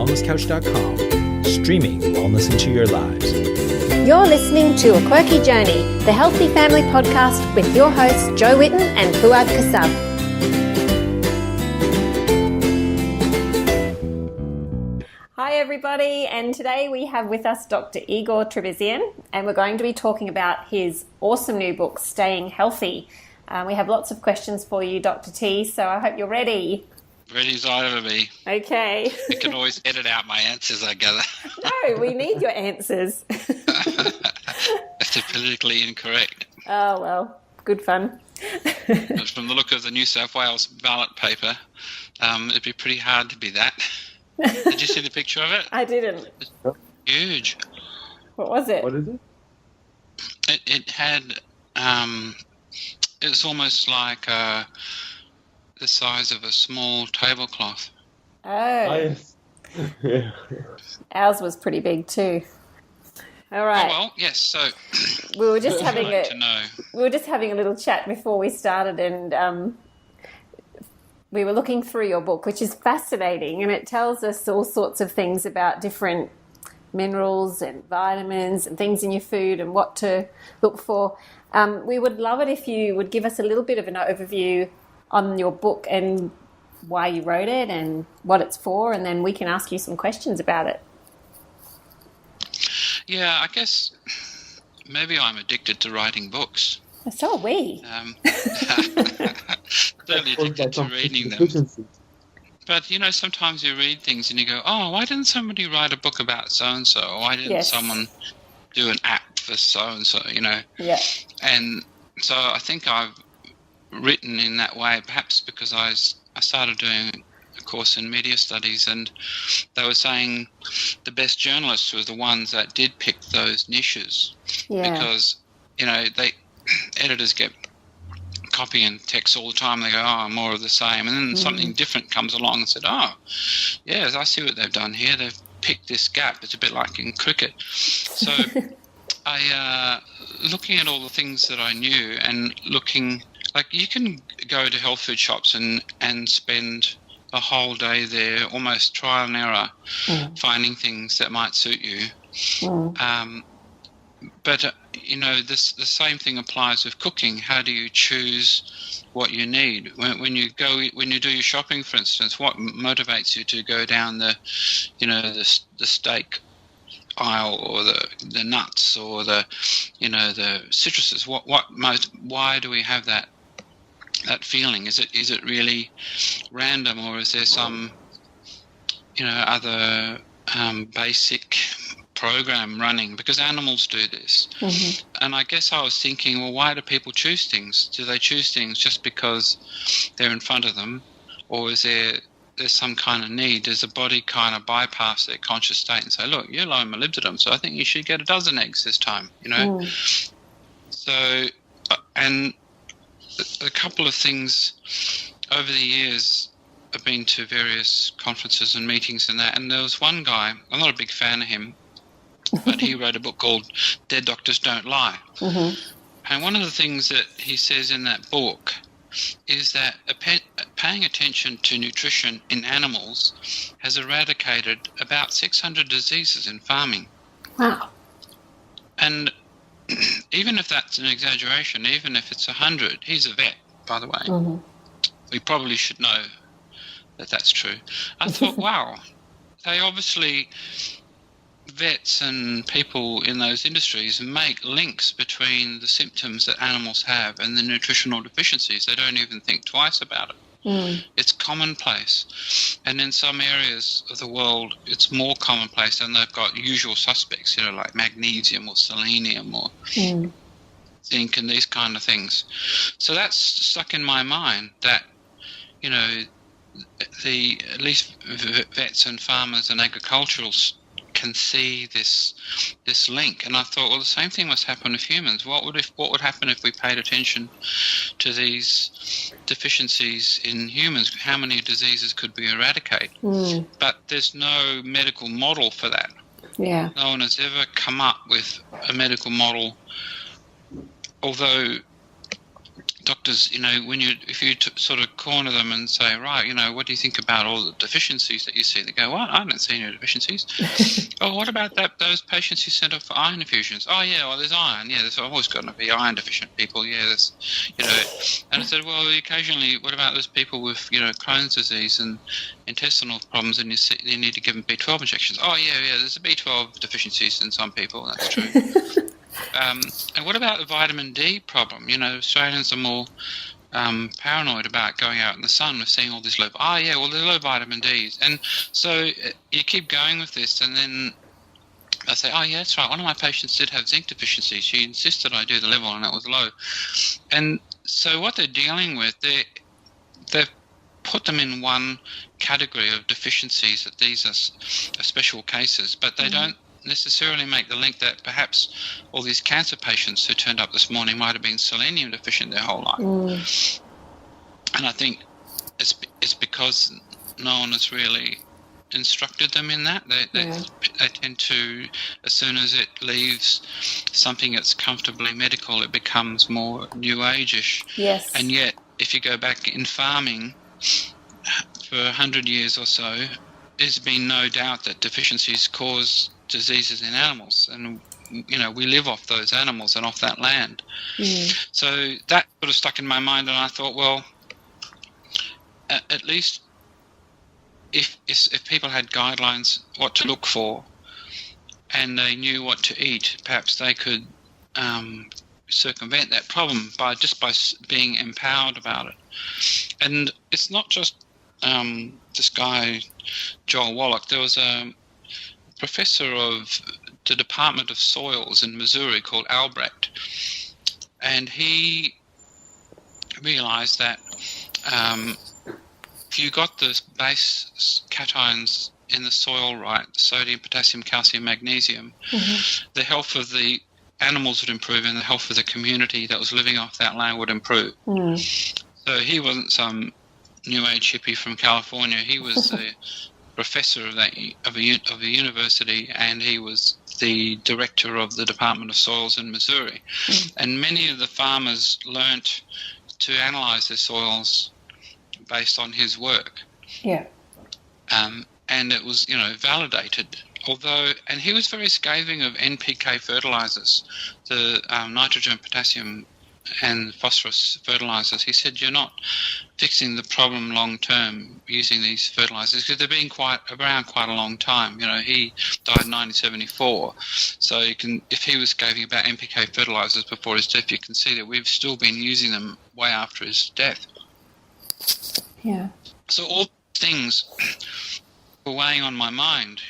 thewellnesscouch.com, streaming wellness into your lives. You're listening to A Quirky Journey, the Healthy Family Podcast with your hosts Jo Whitten and Fuad Kasab. Hi everybody, and today we have with us Dr. Igor Tabrizian, and we're going to be talking about his awesome new book, Staying Healthy. We have lots of questions for you, Dr. T, so I hope you're ready. Ready as I'll ever be. Okay. You can always edit out my answers, I gather. No, we need your answers. That's politically incorrect. Oh, well, good fun. But from the look of the New South Wales ballot paper, it'd be pretty hard to be that. Did you see the picture of it? I didn't. It's huge. What was it? What is it? It had, it was almost like the size of a small tablecloth. Oh. Yes. Yeah. Ours was pretty big too. All right. Oh, well, yes, so We were just having I'd like to know. a little chat before we started, and we were looking through your book, which is fascinating, and it tells us all sorts of things about different minerals and vitamins and things in your food and what to look for. We would love it if you would give us a little bit of an overview on your book and why you wrote it and what it's for, and then we can ask you some questions about it. Yeah, I guess maybe I'm addicted to writing books. So are we. Certainly addicted to reading them. But, you know, sometimes you read things and you go, oh, why didn't somebody write a book about so-and-so? Or why didn't someone do an app for so-and-so, you know? Yeah. And so I think I've written in that way, perhaps because I started doing a course in media studies, and they were saying the best journalists were the ones that did pick those niches. Yeah. Because, you know, editors get copy and text all the time. They go, oh, more of the same. And then something different comes along and said, oh, yes, I see what they've done here. They've picked this gap. It's a bit like in cricket. So looking at all the things that I knew and looking, like you can go to health food shops and spend a whole day there, almost trial and error, finding things that might suit you. But you know, the same thing applies with cooking. How do you choose what you need when you do your shopping, for instance? What motivates you to go down the steak aisle, or the nuts, or the citruses? Why do we have that feeling? Is it really random, or is there some other basic program running? Because animals do this. And I guess I was thinking, well, why do people choose things? Do they choose things just because they're in front of them, or is there's some kind of need? Does the body kind of bypass their conscious state and say, look, you're low in molybdenum, so I think you should get a dozen eggs this time, you know? So, and a couple of things over the years, I've been to various conferences and meetings and that, and there was one guy, I'm not a big fan of him, but he wrote a book called Dead Doctors Don't Lie. And one of the things that he says in that book is that paying attention to nutrition in animals has eradicated about 600 diseases in farming. Wow. And even if that's an exaggeration, even if it's 100, he's a vet, by the way. We probably should know that that's true. I thought, wow, they obviously, vets and people in those industries make links between the symptoms that animals have and the nutritional deficiencies. They don't even think twice about it. It's commonplace. And in some areas of the world, it's more commonplace, and they've got usual suspects, like magnesium or selenium or zinc and these kind of things. So that's stuck in my mind that, at least vets and farmers and agriculturals can see this link. And I thought, well, the same thing must happen with humans. What would happen if we paid attention to these deficiencies in humans? How many diseases could we eradicate? But there's no medical model for that. Yeah. No one has ever come up with a medical model, although doctors, if you sort of corner them and say, right, what do you think about all the deficiencies that you see? They go, well, I don't see any deficiencies. Oh, what about those patients who sent off for iron infusions? Oh, yeah, well, there's iron. Yeah, there's always going to be iron deficient people. Yeah, there's, And I said, well, occasionally, what about those people with, Crohn's disease and intestinal problems, and you need to give them B12 injections? Oh, yeah, there's a B12 deficiencies in some people. That's true. And what about the vitamin D problem? Australians are more paranoid about going out in the sun. We're seeing all this low. Oh, yeah, well, there's low vitamin Ds. And so you keep going with this, and then I say, oh, yeah, that's right. One of my patients did have zinc deficiency. She insisted I do the level, and it was low. And so what they're dealing with, they've put them in one category of deficiencies, that these are special cases, but they don't necessarily make the link that perhaps all these cancer patients who turned up this morning might have been selenium deficient their whole life. And I think it's because no one has really instructed them in that. They tend to, as soon as it leaves something that's comfortably medical, it becomes more new age-ish. Yes. And yet, if you go back in farming for 100 years or so, there's been no doubt that deficiencies cause diseases in animals, and we live off those animals and off that land. So that sort of stuck in my mind, and I thought, well, at least if people had guidelines what to look for and they knew what to eat, perhaps they could circumvent that problem by being empowered about it. And it's not just this guy Joel Wallach. There was a professor of the Department of Soils in Missouri called Albrecht, and he realized that if you got the base cations in the soil right, sodium, potassium, calcium, magnesium, the health of the animals would improve and the health of the community that was living off that land would improve. So he wasn't some new age hippie from California. He was a professor of a university, and he was the director of the Department of Soils in Missouri. And many of the farmers learnt to analyze their soils based on his work. And it was, validated. And he was very scathing of NPK fertilizers, the nitrogen, potassium, and phosphorus fertilizers. He said, you're not fixing the problem long term using these fertilizers, because they've been around quite a long time. He died in 1974, so if he was scathing about NPK fertilizers before his death, you can see that we've still been using them way after his death. So all things were weighing on my mind.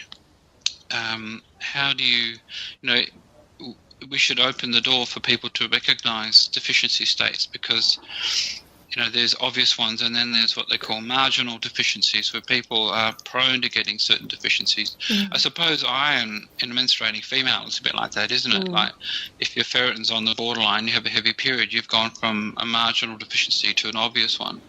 How do you we should open the door for people to recognize deficiency states, because there's obvious ones, and then there's what they call marginal deficiencies, where people are prone to getting certain deficiencies. I suppose iron in a menstruating female is a bit like that, isn't it? Like if your ferritin's on the borderline, you have a heavy period, you've gone from a marginal deficiency to an obvious one.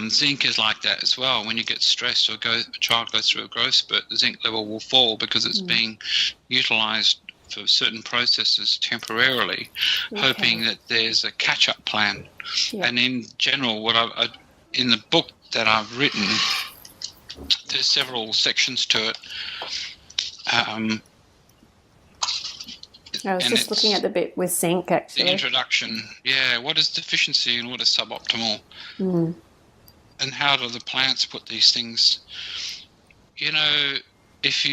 Zinc is like that as well. When you get stressed or a child goes through a growth spurt, the zinc level will fall because it's being utilised for certain processes temporarily, hoping that there's a catch-up plan. And in general, in the book that I've written, there's several sections to it. I was just looking at the bit with zinc, actually. The introduction, what is deficiency and what is suboptimal? And how do the plants put these things? If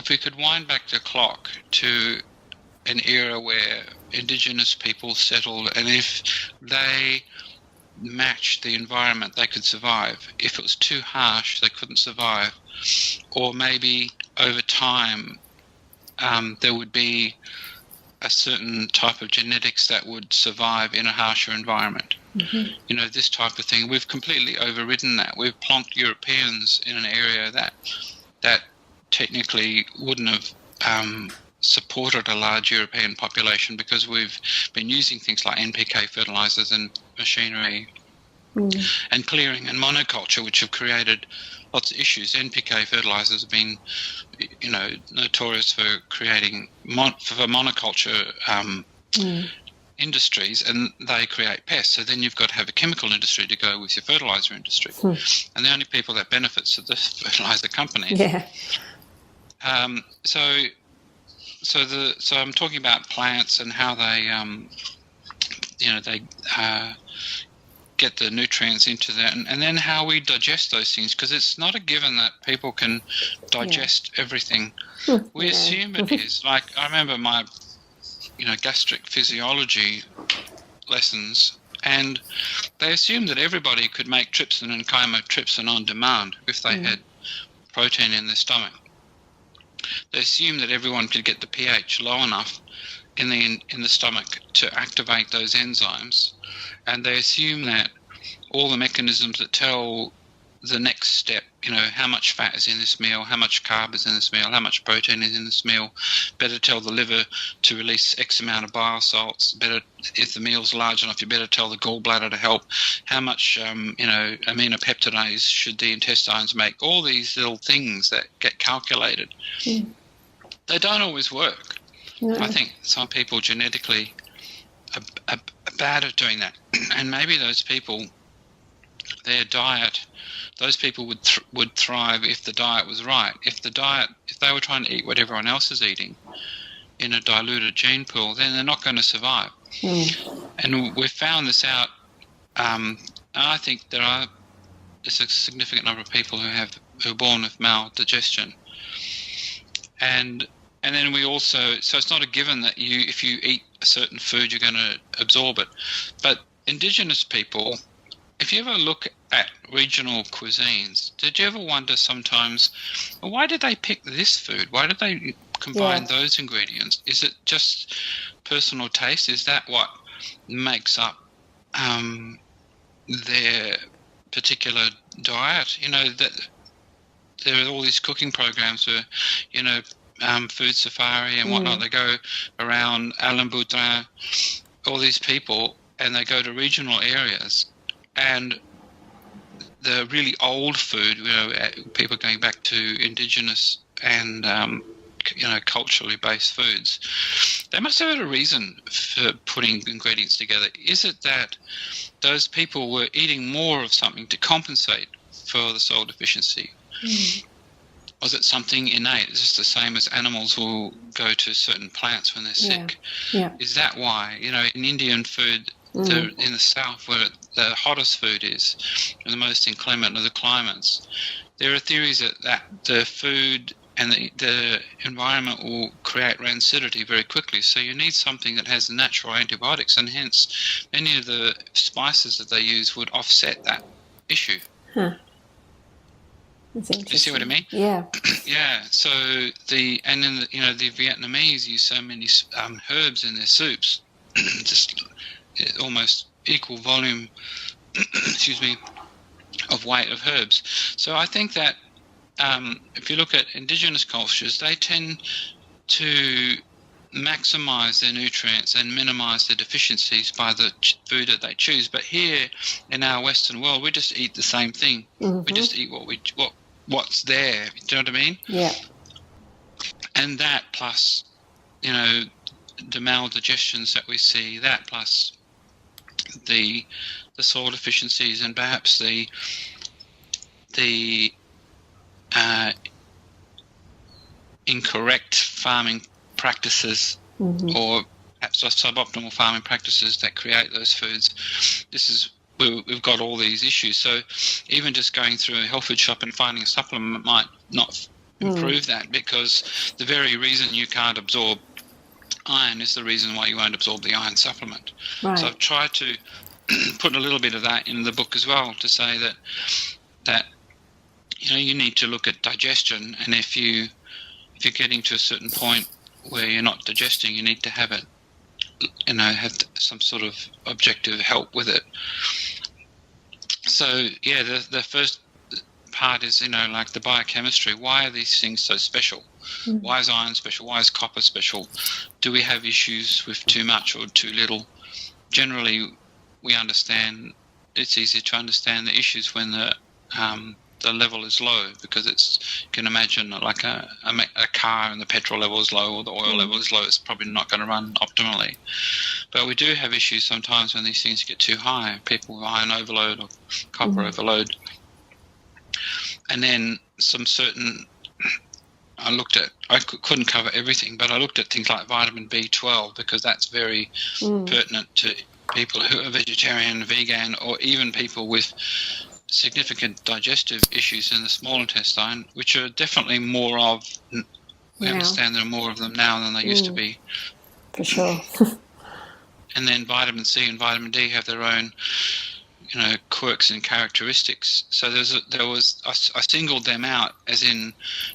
we could wind back the clock to an era where indigenous people settled, and if they matched the environment, they could survive. If it was too harsh, they couldn't survive. Or maybe over time, there would be a certain type of genetics that would survive in a harsher environment. This type of thing. We've completely overridden that. We've plonked Europeans in an area that technically wouldn't have supported a large European population, because we've been using things like NPK fertilizers and machinery and clearing and monoculture, which have created lots of issues. NPK fertilizers have been, notorious for creating for monoculture industries, and they create pests. So then you've got to have a chemical industry to go with your fertilizer industry. And the only people that benefits are the fertilizer companies. Yeah. So I'm talking about plants and how they, they get the nutrients into that, and then how we digest those things, because it's not a given that people can digest everything. We assume it is. Like, I remember my, gastric physiology lessons, and they assumed that everybody could make trypsin and chymotrypsin on demand if they had protein in their stomach. They assumed that everyone could get the pH low enough in the stomach to activate those enzymes, and they assume that all the mechanisms that tell the next step, how much fat is in this meal, how much carb is in this meal, how much protein is in this meal, better tell the liver to release X amount of bile salts, better, if the meal's large enough, you better tell the gallbladder to help, how much, aminopeptidase should the intestines make, all these little things that get calculated. They don't always work. No. I think some people genetically are bad at doing that, and maybe those people, their diet, those people would thrive if the diet was right. If they were trying to eat what everyone else is eating in a diluted gene pool, then they're not going to survive. And we've found this out. I think there's a significant number of people who are born with maldigestion, and then we also, so it's not a given that if you eat a certain food, you're going to absorb it. But indigenous people, if you ever look at regional cuisines, did you ever wonder sometimes, well, why did they pick this food? Why did they combine those ingredients? Is it just personal taste? Is that what makes up their particular diet? That there are all these cooking programs where, Food Safari and whatnot, they go around Alain Boudin, all these people, and they go to regional areas, and the really old food, people going back to indigenous and culturally based foods, they must have had a reason for putting ingredients together. Is it that those people were eating more of something to compensate for the salt deficiency? Was it something innate? Is this the same as animals will go to certain plants when they're sick? Is that why? In Indian food, in the south, where the hottest food is, and the most inclement of the climates, there are theories that the food and the environment will create rancidity very quickly. So you need something that has the natural antibiotics, and hence many of the spices that they use would offset that issue. That's interesting. You see what I mean? Yeah. Yeah. So the Vietnamese use so many herbs in their soups, just almost equal volume, of weight of herbs. So I think that if you look at indigenous cultures, they tend to maximize their nutrients and minimize their deficiencies by the food that they choose. But here in our Western world, we just eat the same thing. We just eat what's there. Do you know what I mean? Yeah. And that plus, the maldigestions that we see, that plus the soil deficiencies, and perhaps the incorrect farming practices, or perhaps suboptimal farming practices that create those foods. We've got all these issues. So even just going through a health food shop and finding a supplement might not improve that, because the very reason you can't absorb iron is the reason why you won't absorb the iron supplement. Right. So I've tried to put a little bit of that in the book as well, to say that you need to look at digestion, and if you're getting to a certain point where you're not digesting, you need to have it, have some sort of objective help with it. So yeah, the first part is like the biochemistry. Why are these things so special? Why is iron special? Why is copper special? Do we have issues with too much or too little? Generally, we understand. It's easier to understand the issues when the the level is low, because you can imagine like a car and the petrol level is low or the oil level is low, it's probably not going to run optimally. But we do have issues sometimes when these things get too high, people with iron overload or copper overload. And then some certain, I couldn't cover everything, but I looked at things like vitamin B12, because that's very pertinent to people who are vegetarian, vegan, or even people with significant digestive issues in the small intestine, which are definitely more of, we understand there are more of them now than they used to be. For sure. And then vitamin C and vitamin D have their own, quirks and characteristics. So I singled them out, as in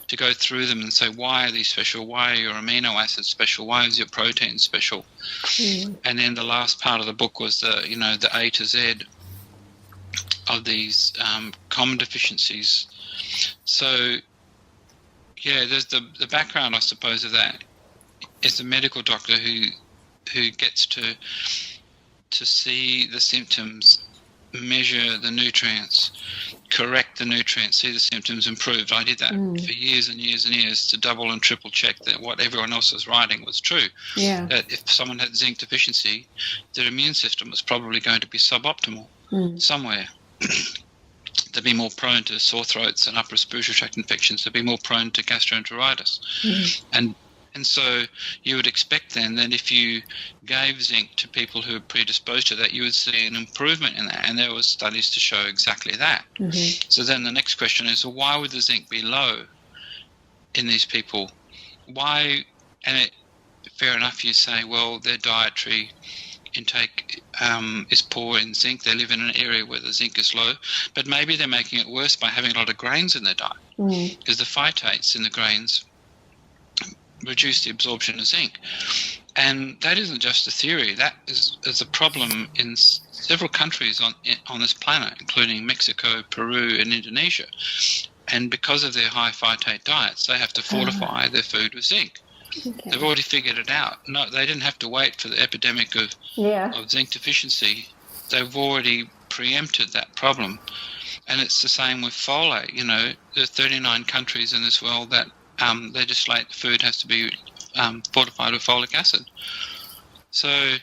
to go through them and say, why are these special? Why are your amino acids special? Why is your protein special? And then the last part of the book was the A to Z of these common deficiencies. So there's the background, I suppose, of that is the medical doctor who gets to see the symptoms, measure the nutrients, correct the nutrients, see the symptoms improved. I did that for years and years and years to double and triple check that what everyone else was writing was true. Yeah. That if someone had zinc deficiency, their immune system was probably going to be suboptimal somewhere. They'd be more prone to sore throats and upper respiratory tract infections. They'd be more prone to gastroenteritis. And so you would expect then that if you gave zinc to people who are predisposed to that, you would see an improvement in that. And there were studies to show exactly that. So then the next question is, well, why would the zinc be low in these people? Why? And fair enough, you say, well, their dietary intake is poor in zinc. They live in an area where the zinc is low. But maybe they're making it worse by having a lot of grains in their diet, because the phytates in the grains reduce the absorption of zinc. And that isn't just a theory. That is a problem in several countries on this planet, including Mexico, Peru, and Indonesia. And because of their high phytate diets, they have to fortify their food with zinc. Okay. They've already figured it out. No, they didn't have to wait for the epidemic of zinc deficiency. They've already preempted that problem. And it's the same with folate. There are 39 countries in this world that legislate food has to be fortified with folic acid. So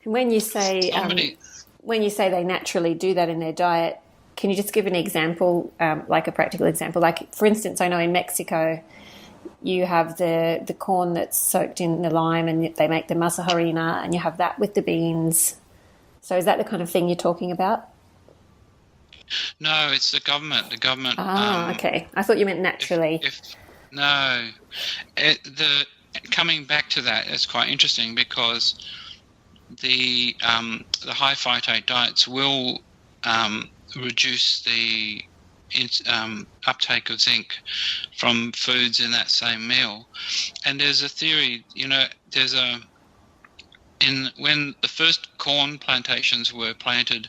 when you say they naturally do that in their diet, can you just give an example, like a practical example? Like, for instance, I know in Mexico you have the corn that's soaked in the lime and they make the masa harina, and you have that with the beans. So is that the kind of thing you're talking about? No, it's the government. The government. Okay. I thought you meant naturally. Coming back to that, it's quite interesting, because the high phytate diets will reduce the uptake of zinc from foods in that same meal. And there's a theory. When the first corn plantations were planted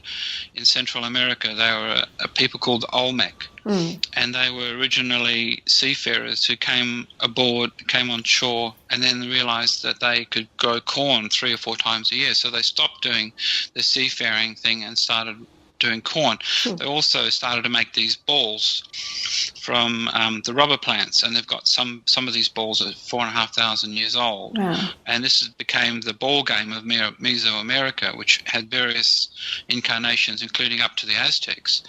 in Central America, they were a people called Olmec, and they were originally seafarers who came on shore, and then realized that they could grow corn 3 or 4 times a year. So they stopped doing the seafaring thing and started doing corn. They also started to make these balls from the rubber plants, and they've got some of these balls are 4,500 years old. Wow. And this became the ball game of Mesoamerica, which had various incarnations, including up to the Aztecs.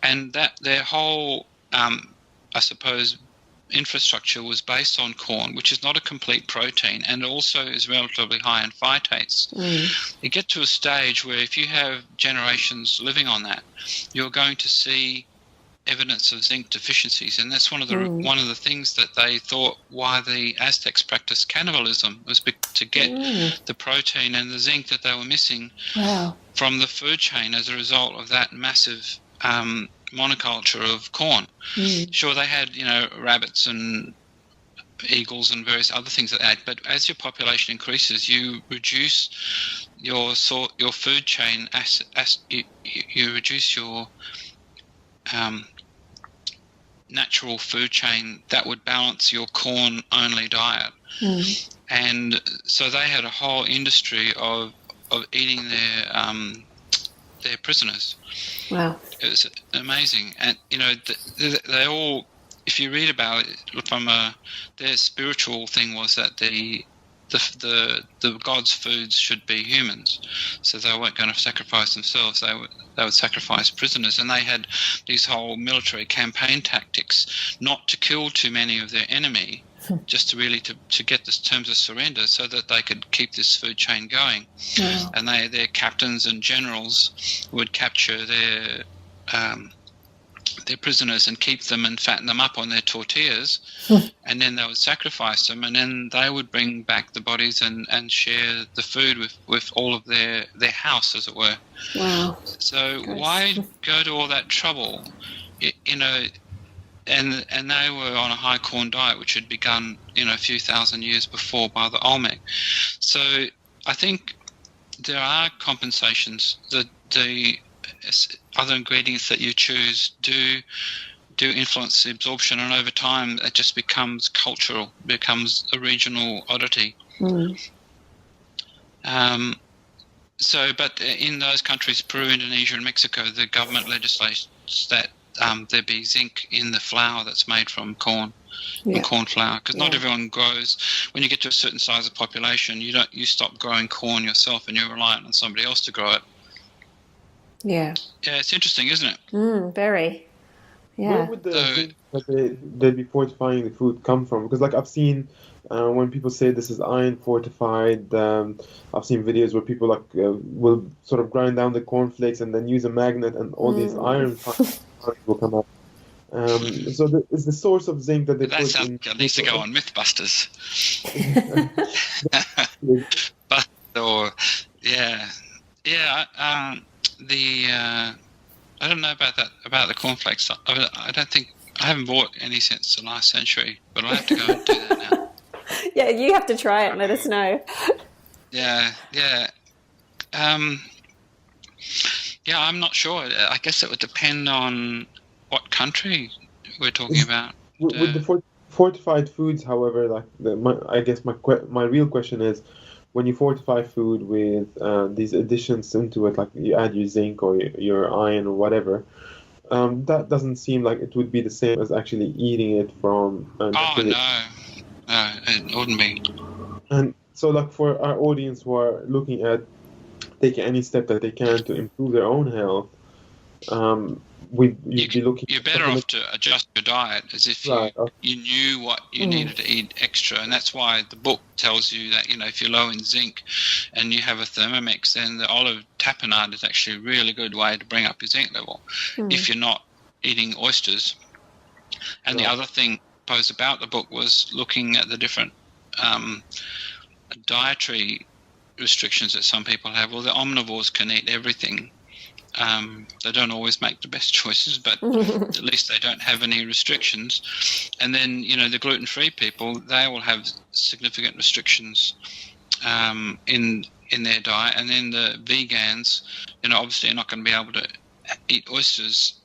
And that their whole, I suppose, infrastructure was based on corn, which is not a complete protein, and also is relatively high in phytates. You get to a stage where if you have generations living on that, you're going to see evidence of zinc deficiencies, and that's one of the things that they thought why the Aztecs practiced cannibalism was to get the protein and the zinc that they were missing from the food chain as a result of that massive monoculture of corn. Sure, they had rabbits and eagles and various other things that they ate, but as your population increases, you reduce your food chain you reduce your natural food chain that would balance your corn only diet. And so they had a whole industry of eating their their prisoners. Wow. It was amazing. And, they all, if you read about it from their spiritual thing was that the gods' foods should be humans, so they weren't going to sacrifice themselves. They would sacrifice prisoners, and they had these whole military campaign tactics not to kill too many of their enemy, just to really to get the terms of surrender, so that they could keep this food chain going. Wow. And their captains and generals would capture their prisoners and keep them and fatten them up on their tortillas, and then they would sacrifice them, and then they would bring back the bodies and share the food with all of their house, as it were. Wow. So why go to all that trouble? And they were on a high corn diet, which had begun a few thousand years before by the Olmec. So I think there are compensations. The other ingredients that you choose do influence the absorption, and over time it just becomes cultural, becomes a regional oddity. But in those countries, Peru, Indonesia and Mexico, the government legislates that there be zinc in the flour that's made from corn, corn flour, because not everyone grows. When you get to a certain size of population, you stop growing corn yourself, and you're reliant on somebody else to grow it. Yeah, it's interesting, isn't it? Very. Yeah. Where would the zinc that they'd be fortifying the food come from? Because, I've seen when people say this is iron fortified, I've seen videos where people will sort of grind down the cornflakes and then use a magnet, and all these iron particles will come up. So is the source of zinc that they put in... That needs to go on Mythbusters. I don't know about the cornflakes. I don't think I haven't bought any since the last century, but I'll have to go and do that now. Yeah, you have to try it and let us know. I'm not sure. I guess it would depend on what country we're talking about. With the fortified foods, however, my real question is, when you fortify food with these additions into it, like you add your zinc or your iron or whatever, that doesn't seem like it would be the same as actually eating it from... No, it wouldn't be. And so, for our audience who are looking at taking any step that they can to improve their own health, you're better off to adjust your diet as if you knew what you needed to eat extra, and that's why the book tells you that if you're low in zinc and you have a Thermomix, then the olive tapenade is actually a really good way to bring up your zinc level if you're not eating oysters. And the other thing posed about the book was looking at the different dietary restrictions that some people have. Well, the omnivores can eat everything. They don't always make the best choices, but at least they don't have any restrictions. And then, the gluten-free people, they will have significant restrictions in their diet. And then the vegans, obviously are not going to be able to eat oysters,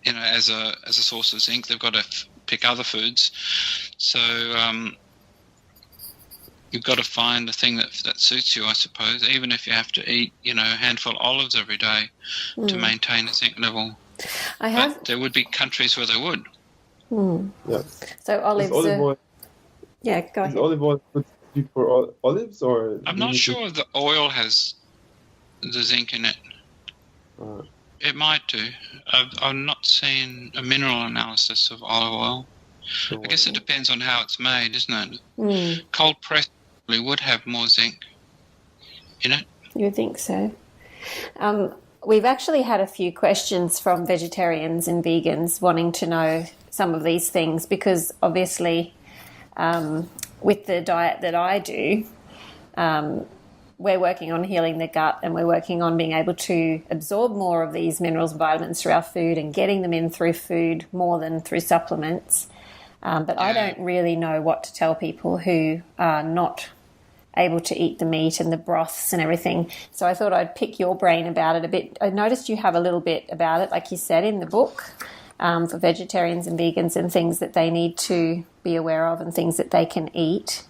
as a source of zinc. They've got to pick other foods. So you've got to find the thing that suits you, I suppose, even if you have to eat, a handful of olives every day to maintain a zinc level. But there would be countries where they would. Yeah. So olives... Is olive oil... Yeah, go ahead. Is olive oil good for olives, or... I'm not sure if the oil has the zinc in it. It might do. I've not seen a mineral analysis of olive oil. I guess it depends on how it's made, isn't it? Cold pressed would have more zinc in it. You think so? We've actually had a few questions from vegetarians and vegans wanting to know some of these things, because obviously with the diet that I do, we're working on healing the gut, and we're working on being able to absorb more of these minerals and vitamins through our food and getting them in through food more than through supplements. But I don't really know what to tell people who are not able to eat the meat and the broths and everything. So I thought I'd pick your brain about it a bit. I noticed you have a little bit about it, like you said, in the book, for vegetarians and vegans, and things that they need to be aware of and things that they can eat.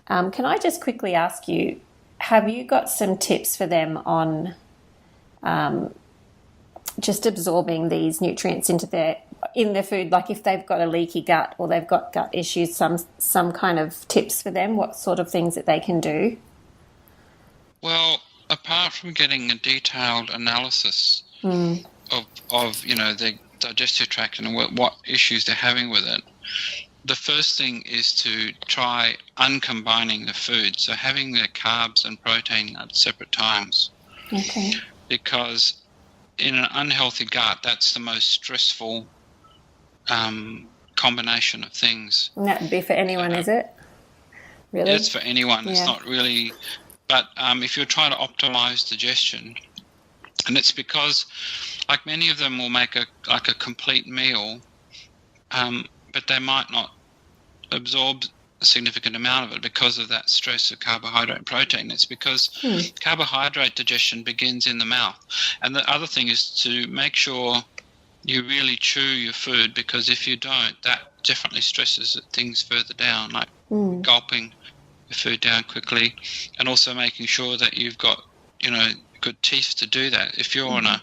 Can I just quickly ask you, have you got some tips for them on just absorbing these nutrients in their food? Like if they've got a leaky gut or they've got gut issues, some kind of tips for them, what sort of things that they can do? Well, apart from getting a detailed analysis of their digestive tract and what issues they're having with it, the first thing is to try uncombining the food, so having their carbs and protein at separate times. Okay. Because in an unhealthy gut, that's the most stressful combination of things. And that would be for anyone, is it? Really? It's for anyone. Yeah. It's not really... But if you're trying to optimize digestion, and it's because, like, many of them will make a complete meal, but they might not absorb a significant amount of it because of that stress of carbohydrate and protein. It's because carbohydrate digestion begins in the mouth. And the other thing is to make sure you really chew your food, because if you don't, that definitely stresses things further down, like gulping your food down quickly, and also making sure that you've got, good teeth to do that. If you're on a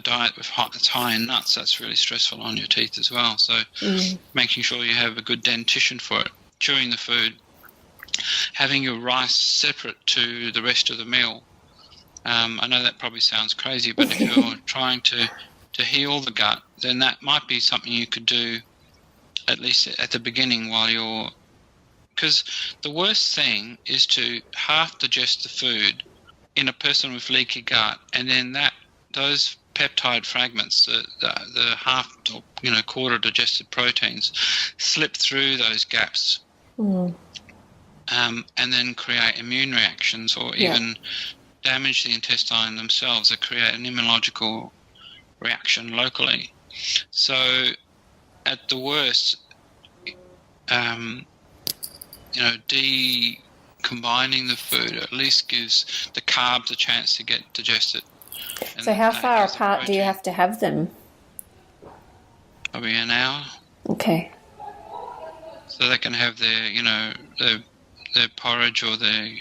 diet that's high in nuts, that's really stressful on your teeth as well. So making sure you have a good dentition for it, chewing the food, having your rice separate to the rest of the meal. I know that probably sounds crazy, but if you're trying to heal the gut, then that might be something you could do at least at the beginning because the worst thing is to half digest the food in a person with leaky gut, and then those peptide fragments, the half or quarter digested proteins, slip through those gaps, and then create immune reactions, or even damage the intestine themselves. They create an immunological reaction locally. So at the worst, combining the food at least gives the carbs a chance to get digested. So how far apart do you have to have them? Probably an hour. Okay. So they can have their, their porridge or their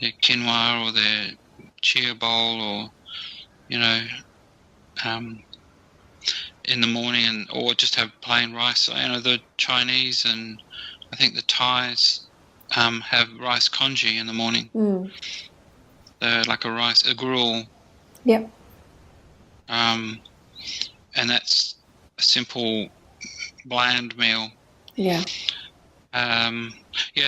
quinoa or their chia bowl, or, in the morning, or just have plain rice. The Chinese and I think the Thais have rice congee in the morning. They're like a gruel. Yep. And that's a simple, bland meal. Yeah.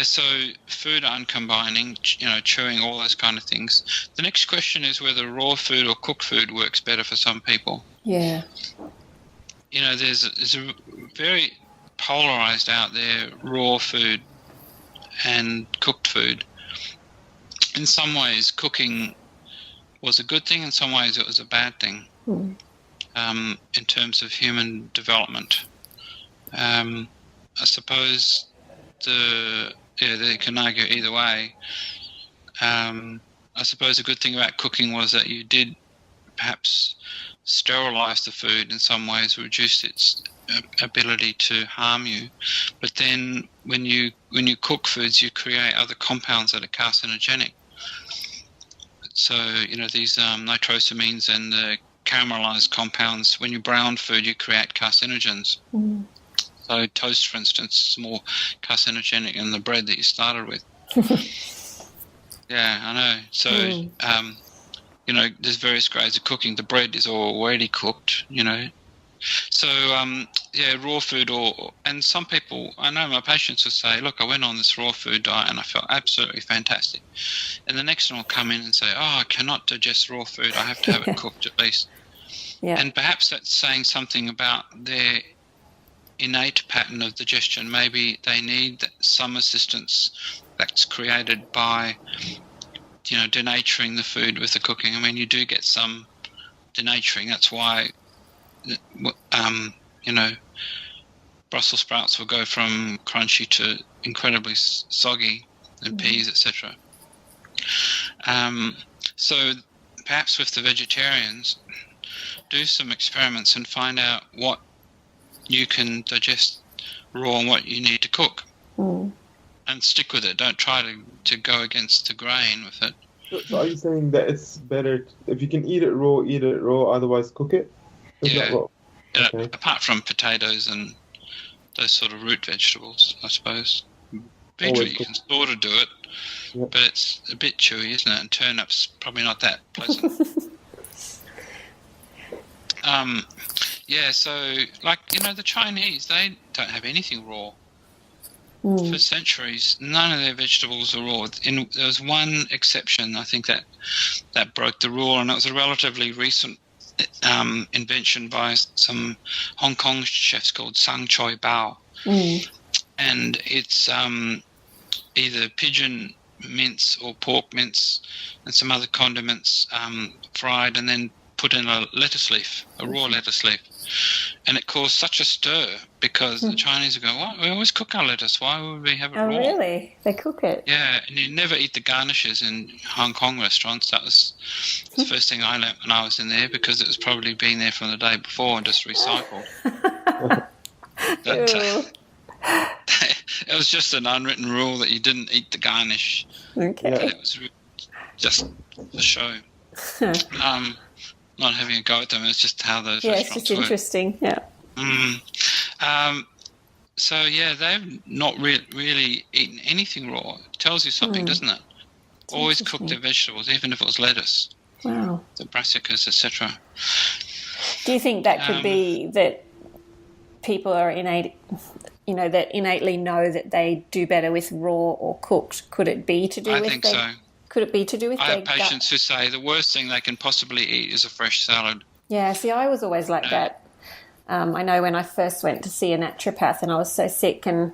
So food uncombining, chewing, all those kind of things. The next question is whether raw food or cooked food works better for some people. Yeah. There's a very polarized out there, raw food and cooked food. In some ways, cooking was a good thing. In some ways, it was a bad thing in terms of human development. I suppose they can argue either way. I suppose a good thing about cooking was that you did perhaps sterilize the food in some ways, reduce its ability to harm you. But then when you cook foods, you create other compounds that are carcinogenic. So, these nitrosamines and the caramelized compounds, when you brown food, you create carcinogens. So toast, for instance, is more carcinogenic than the bread that you started with. Yeah, I know. So, there's various grades of cooking. The bread is already cooked, So, raw food, and some people, I know my patients will say, look, I went on this raw food diet and I felt absolutely fantastic. And the next one will come in and say, I cannot digest raw food. I have to have it cooked at least. Yeah. And perhaps that's saying something about their innate pattern of digestion. Maybe they need some assistance that's created by, denaturing the food with the cooking. I mean, you do get some denaturing. That's why, Brussels sprouts will go from crunchy to incredibly soggy, and peas, etc. So perhaps with the vegetarians, do some experiments and find out what you can digest raw and what you need to cook. and stick with it. Don't try to go against the grain with it. So are you saying that it's better if you can eat it raw, otherwise cook it? Is that Yeah. what? Okay. Apart from potatoes and those sort of root vegetables, I suppose. Beetroot, you can sort of do it, Yep. but it's a bit chewy, isn't it? And turnips, probably not that pleasant. Yeah, so, like, the Chinese, they don't have anything raw. For centuries, none of their vegetables are raw. There was one exception, I think, that broke the rule, and it was a relatively recent invention by some Hong Kong chefs called Sang Choi Bao. And it's either pigeon mince or pork mince and some other condiments fried and then put in a lettuce leaf, a raw lettuce leaf. And it caused such a stir because the Chinese are going, what? We always cook our lettuce. Why would we have it raw? Oh, really? They cook it? Yeah, and you never eat the garnishes in Hong Kong restaurants. That was the first thing I learnt when I was in there, because it was probably been there from the day before and just recycled. But, it was just an unwritten rule that you didn't eat the garnish. Okay. Yeah. It was just for show. Not having a go at them, it's just how those Yeah, it's restaurants just work. interesting. Yeah. So, yeah, they've not really eaten anything raw. It tells you something, doesn't it? Always cook their vegetables, even if it was lettuce. Wow. The brassicas, etc. Do you think that could be that people are that innately know that they do better with raw or cooked? Could it be to do with I think so. Could it be to do with I their have patients who say the worst thing they can possibly eat is a fresh salad. Yeah, see, I was always like that. I know when I first went to see a naturopath and I was so sick, and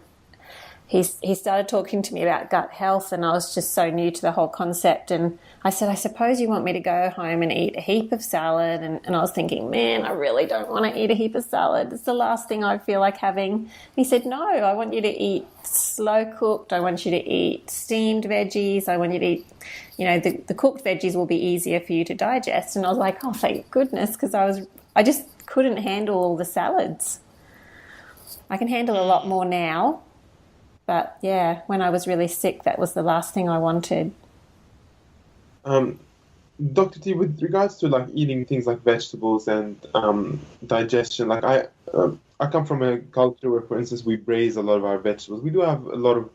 he started talking to me about gut health, and I was just so new to the whole concept. And I said, I suppose you want me to go home and eat a heap of salad. And I was thinking, man, I really don't want to eat a heap of salad. It's the last thing I feel like having. And he said, no, I want you to eat slow cooked. I want you to eat steamed veggies. I want you to eat, the cooked veggies will be easier for you to digest. And I was like, oh, thank goodness, because I just couldn't handle all the salads. I can handle a lot more now. But, yeah, when I was really sick, that was the last thing I wanted. Dr. T, with regards to like eating things like vegetables and digestion, like I come from a culture where, for instance, we braise a lot of our vegetables. We do have a lot of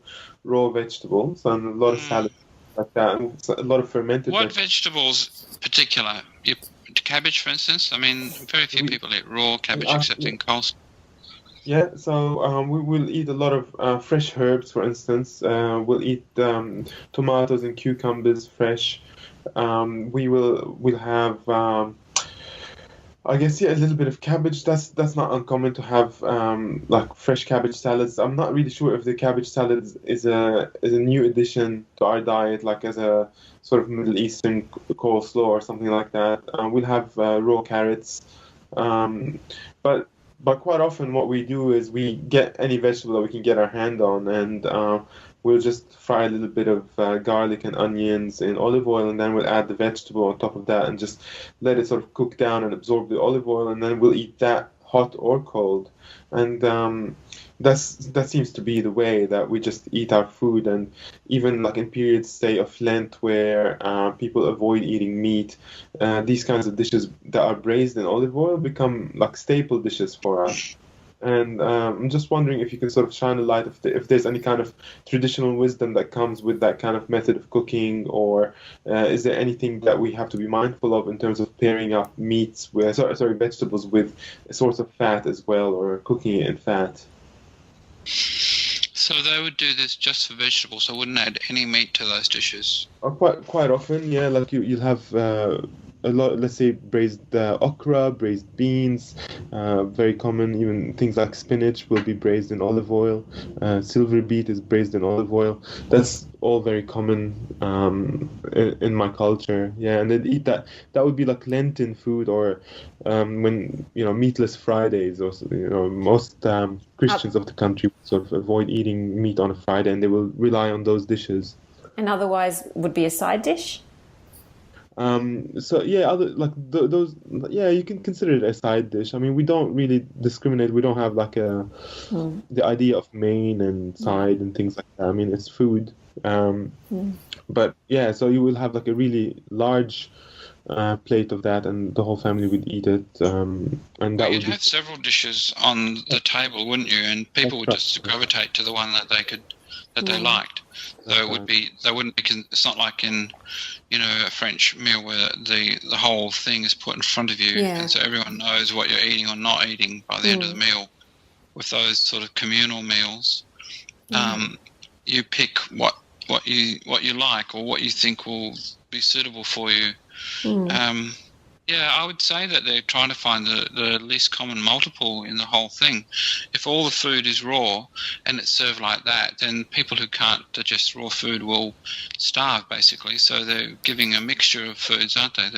raw vegetables and a lot of salads like that, and a lot of fermented What vegetables in particular? Cabbage, for instance? I mean, very few people eat raw cabbage except in coleslaw. Yeah, so we will eat a lot of fresh herbs, for instance. We'll eat tomatoes and cucumbers fresh. We'll have I guess a little bit of cabbage. That's not uncommon to have like fresh cabbage salads. I'm not really sure if the cabbage salad is a new addition to our diet, like as a sort of Middle Eastern coleslaw or something like that. We'll have raw carrots, but quite often what we do is we get any vegetable that we can get our hand on, and we'll just fry a little bit of garlic and onions in olive oil, and then we'll add the vegetable on top of that and just let it sort of cook down and absorb the olive oil, and then we'll eat that hot or cold. And that seems to be the way that we just eat our food. And even like in periods, say, of Lent, where people avoid eating meat, these kinds of dishes that are braised in olive oil become like staple dishes for us. And I'm just wondering if you can sort of shine a light if there's any kind of traditional wisdom that comes with that kind of method of cooking, or is there anything that we have to be mindful of in terms of pairing up vegetables with a source of fat as well, or cooking it in fat? So they would do this just for vegetables. So wouldn't add any meat to those dishes. Quite often, yeah. Like you'll have a lot, let's say braised okra, braised beans, very common. Even things like spinach will be braised in olive oil. Silver beet is braised in olive oil. That's all very common in my culture. Yeah, and they'd eat that. That would be like Lenten food, or when meatless Fridays, or most Christians of the country sort of avoid eating meat on a Friday, and they will rely on those dishes. And otherwise would be a side dish? So yeah, other like those, yeah, you can consider it a side dish. I mean, we don't really discriminate. We don't have like the idea of main and side and things like that. I mean, it's food. But yeah, so you will have like a really large plate of that, and the whole family would eat it. And that Well, would you'd be have several dishes on the table, wouldn't you? And people would just gravitate to the one that they liked. So it would be, they wouldn't be. It's not like in, a French meal where the whole thing is put in front of you, and so everyone knows what you're eating or not eating by the end of the meal. With those sort of communal meals, you pick what you like or what you think will be suitable for you. Yeah, I would say that they're trying to find the least common multiple in the whole thing. If all the food is raw and it's served like that, then people who can't digest raw food will starve, basically. So they're giving a mixture of foods, aren't they?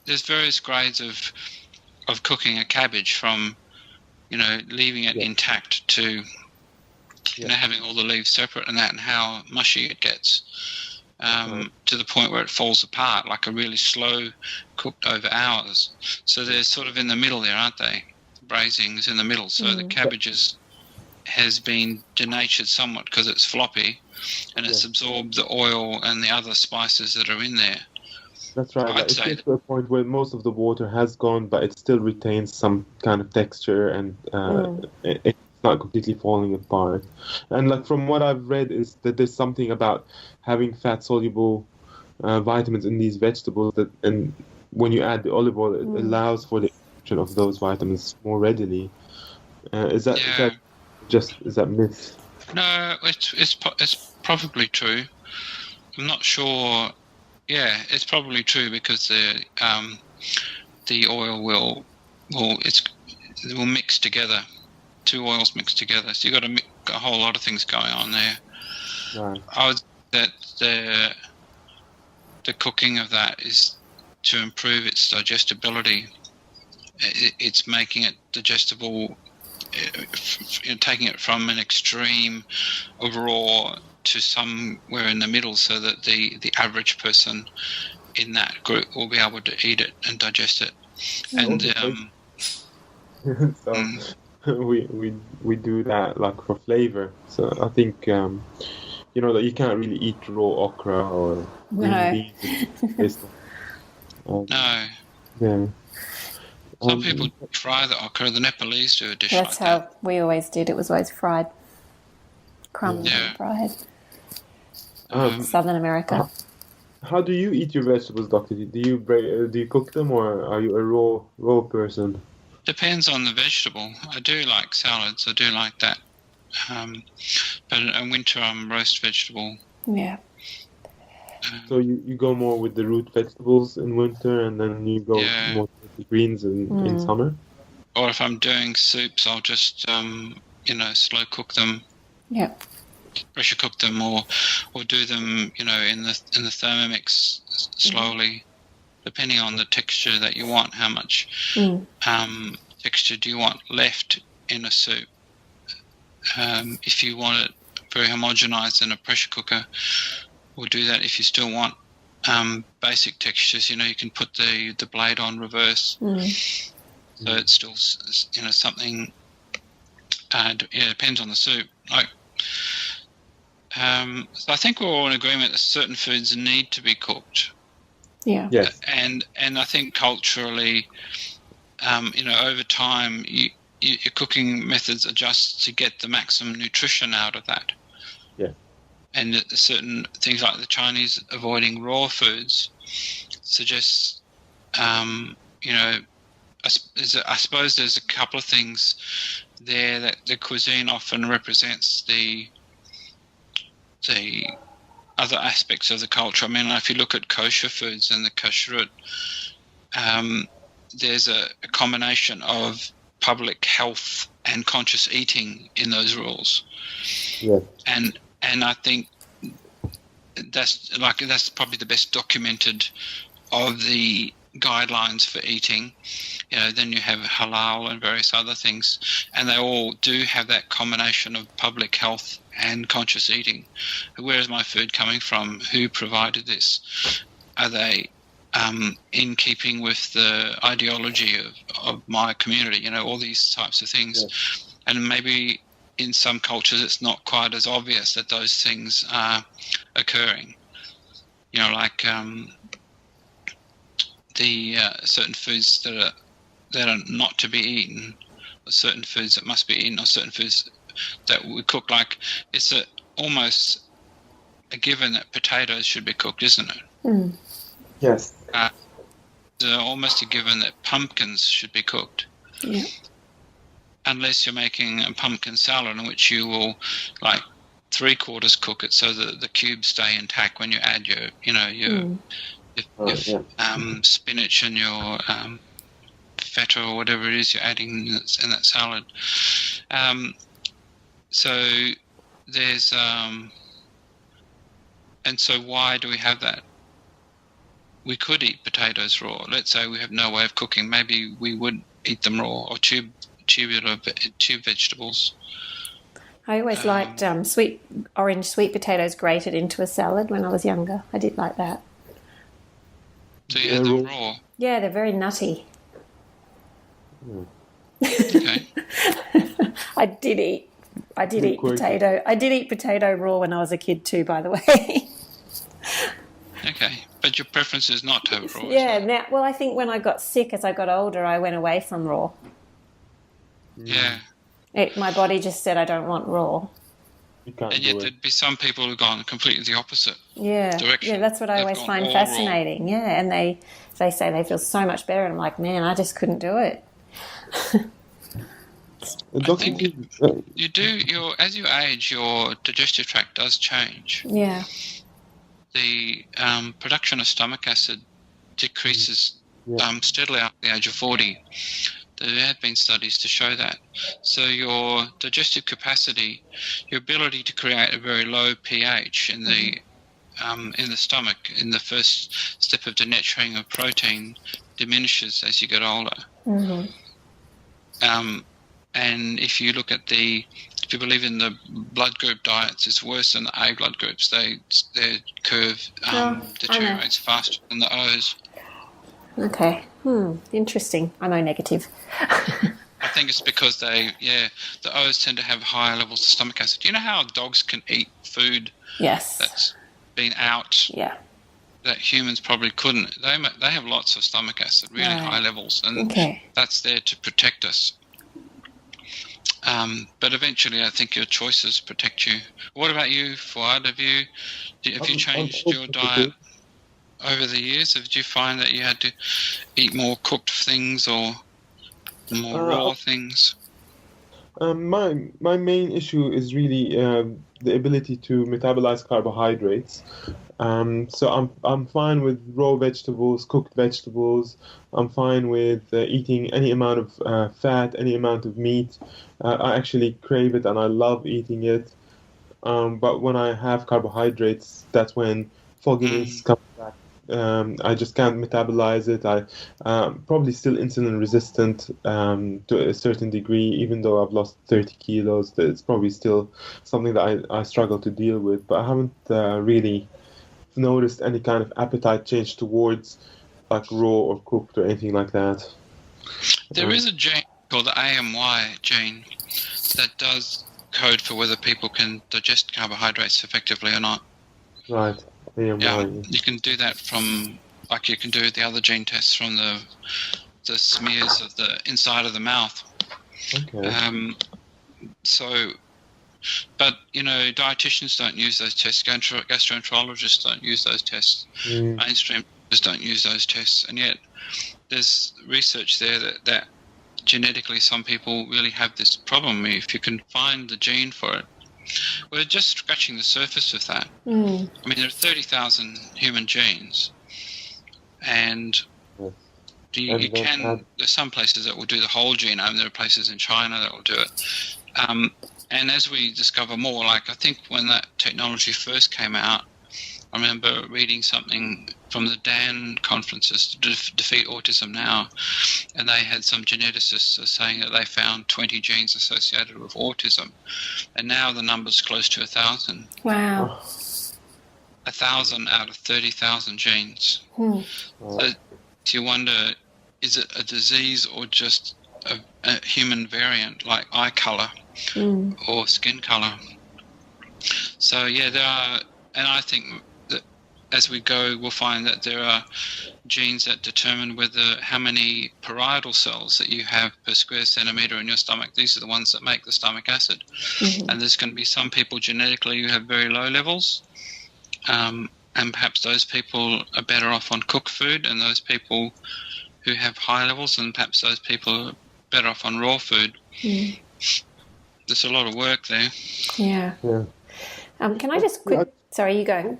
There's various grades of cooking a cabbage, from, leaving it intact to, having all the leaves separate and that, and how mushy it gets. To the point where it falls apart, like a really slow cooked over hours. So they're sort of in the middle there, aren't they? Braising is in the middle. So the cabbage has been denatured somewhat because it's floppy, and it's absorbed the oil and the other spices that are in there. That's right. I'd It say gets to a point where most of the water has gone, but it still retains some kind of texture, and it's not completely falling apart. And like from what I've read is that there's something about having fat-soluble vitamins in these vegetables that, and when you add the olive oil, it allows for the absorption of those vitamins more readily. Is that myth? no. It's probably true. I'm not sure. Yeah, it's probably true because the oil will mix together. Two oils mixed together, so you've got a whole lot of things going on there. Right. I would that the cooking of that is to improve its digestibility. It's making it digestible, taking it from an extreme of raw to somewhere in the middle, so that the average person in that group will be able to eat it and digest it. And so we do that like for flavor. So I think that you can't really eat raw okra or green beans. No. Yeah. Some people fry the okra. The Nepalese do a dish That's like how that. we always did. It was always fried. Crumbs and fried. Southern America. How do you eat your vegetables, Doctor? Do you cook them, or are you a raw person? Depends on the vegetable. I do like salads. I do like that. But in winter, I'm roast vegetable. Yeah. So you go more with the root vegetables in winter, and then you go more with the greens in summer? Or if I'm doing soups, I'll just, slow cook them. Yeah. Pressure cook them, or do them, in the Thermomix slowly, depending on the texture that you want. How much texture do you want left in a soup? If you want it very homogenized in a pressure cooker, we'll do that. If you still want basic textures, you can put the blade on reverse, so it's still something. It depends on the soup. So I think we're all in agreement that certain foods need to be cooked. Yeah. Yes. And I think culturally, over time, your cooking methods adjust to get the maximum nutrition out of that. Yeah. And certain things like the Chinese avoiding raw foods suggests, I suppose there's a couple of things there that the cuisine often represents the other aspects of the culture. I mean, if you look at kosher foods and the kashrut, there's a combination of public health and conscious eating in those rules. Yes. And I think that's probably the best documented of the guidelines for eating. Then you have halal and various other things, and they all do have that combination of public health and conscious eating. Where is my food coming from? Who provided this? Are they in keeping with the ideology of my community? All these types of things. Yes. And maybe in some cultures it's not quite as obvious that those things are occurring. Like the certain foods that are not to be eaten, or certain foods that must be eaten, or certain foods that we cook. Like it's almost a given that potatoes should be cooked, isn't it? Mm. Yes. It's almost a given that pumpkins should be cooked. Yeah. Unless you're making a pumpkin salad in which you will, like, 3/4 cook it so that the cubes stay intact when you add your spinach and your feta or whatever it is you're adding in that salad. So there's and so why do we have that? We could eat potatoes raw. Let's say we have no way of cooking. Maybe we would eat them raw, or tube vegetables. I always liked orange sweet potatoes grated into a salad when I was younger. I did like that. So you had them raw? Yeah, they're very nutty. Okay. I did eat potato. I did eat potato raw when I was a kid too, by the way. Okay, but your preference is not to have raw. Yeah. I think when I got sick as I got older, I went away from raw. Yeah. My body just said I don't want raw. And yet there'd be some people who've gone completely the opposite direction. Yeah, that's what I always find fascinating. Raw. Yeah, and they say they feel so much better, and I'm like, man, I just couldn't do it. I think you do. As you age, your digestive tract does change. Yeah. The production of stomach acid decreases steadily after the age of 40. There have been studies to show that. So your digestive capacity, your ability to create a very low pH in the stomach in the first step of denaturing of protein diminishes as you get older. Mm-hmm. And if you look at if you believe in the blood group diets, it's worse than the A blood groups. Their curve deteriorates faster than the O's. Okay. Interesting. I'm O negative. I think it's because the O's tend to have higher levels of stomach acid. Do you know how dogs can eat food that's been out that humans probably couldn't? They have lots of stomach acid, really high levels, and that's there to protect us. But eventually I think your choices protect you. What about you, Fuad? Have you changed your diet over the years? Did you find that you had to eat more cooked things or more raw things? My main issue is really the ability to metabolize carbohydrates. So I'm fine with raw vegetables, cooked vegetables. I'm fine with eating any amount of fat, any amount of meat. I actually crave it and I love eating it. But when I have carbohydrates, that's when fogginess comes back. I just can't metabolize it. I'm probably still insulin resistant to a certain degree, even though I've lost 30 kilos. It's probably still something that I struggle to deal with. But I haven't really noticed any kind of appetite change towards like raw or cooked or anything like that. There is a gene called the AMY gene that does code for whether people can digest carbohydrates effectively or not. Right. AMY. Yeah, you can do that from, like you can do the other gene tests from the smears of the inside of the mouth. Okay. But dietitians don't use those tests. Gastroenterologists don't use those tests. Mainstream don't use those tests, and yet there's research there that genetically some people really have this problem. If you can find the gene for it, we're just scratching the surface of that. I mean, there are 30,000 human genes, and there's some places that will do the whole genome. There are places in China that will do it. And as we discover more, like I think when that technology first came out, I remember reading something from the DAN conferences to defeat autism now, and they had some geneticists saying that they found 20 genes associated with autism, and now the number's close to 1,000. Wow. 1,000 out of 30,000 genes. So you wonder, is it a disease or just a human variant like eye colour or skin colour? So yeah, there are, and I think that as we go, we'll find that there are genes that determine how many parietal cells that you have per square centimetre in your stomach. These are the ones that make the stomach acid. And there's going to be some people genetically who have very low levels, and perhaps those people are better off on cooked food, and those people who have high levels, and perhaps those people are better off on raw food. There's a lot of work there. Yeah. Can I just sorry, you go.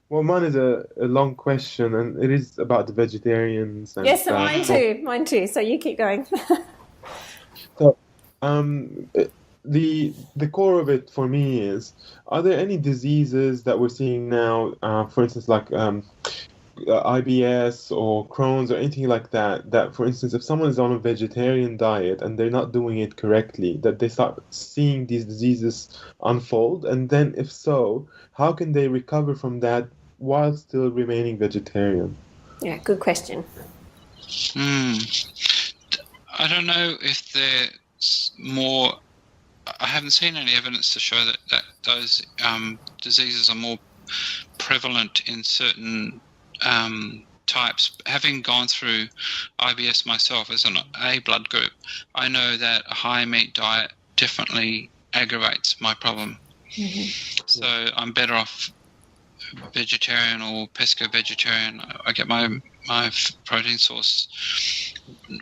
Well, mine is a long question, and it is about the vegetarians. And yes, mine too. So you keep going. So, the core of it for me is: are there any diseases that we're seeing now, for instance, like IBS or Crohn's or anything like that, that, for instance, if someone is on a vegetarian diet and they're not doing it correctly, that they start seeing these diseases unfold? And then, if so, how can they recover from that while still remaining vegetarian? Yeah, good question. I don't know if there's more. I haven't seen any evidence to show that those diseases are more prevalent in certain types. Having gone through IBS myself as an A blood group, I know that a high meat diet definitely aggravates my problem. So I'm better off vegetarian or pesco-vegetarian. I get my protein source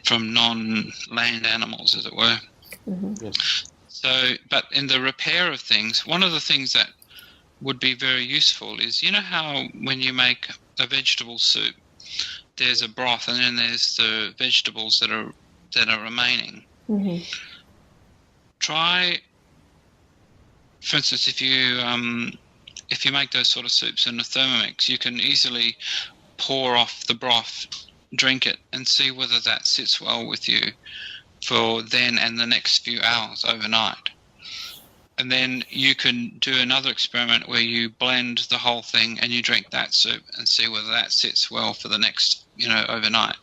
from non-land animals, as it were. So, but in the repair of things, one of the things that would be very useful is, you know how when you make a vegetable soup, there's a broth and then there's the vegetables that are remaining. Try, for instance, if you make those sort of soups in a Thermomix, you can easily pour off the broth, drink it, and see whether that sits well with you for then and the next few hours overnight. And then you can do another experiment where you blend the whole thing and you drink that soup and see whether that sits well for the next, overnight.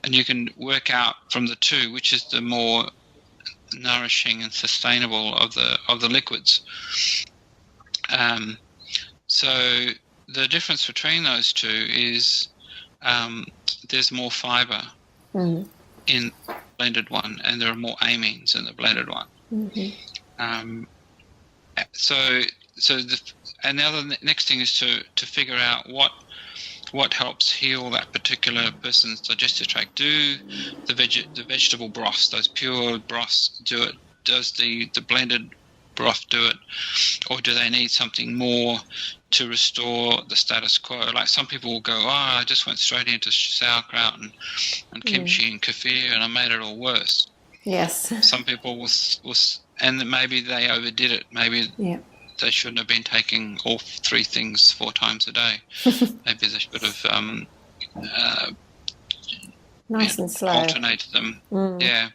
And you can work out from the two which is the more nourishing and sustainable of the liquids. So the difference between those two is there's more fibre in the blended one, and there are more amines in the blended one. And the other next thing is to figure out what helps heal that particular person's digestive tract. Do the vegetable broths, those pure broths, do it? Does the blended broth do it, or do they need something more to restore the status quo? Like some people will go, I just went straight into sauerkraut and kimchi and kefir and I made it all worse. Yes. Some people will and maybe they overdid it. Maybe they shouldn't have been taking all three things 4 times a day. Maybe they should have nice and slow alternated them. Yeah.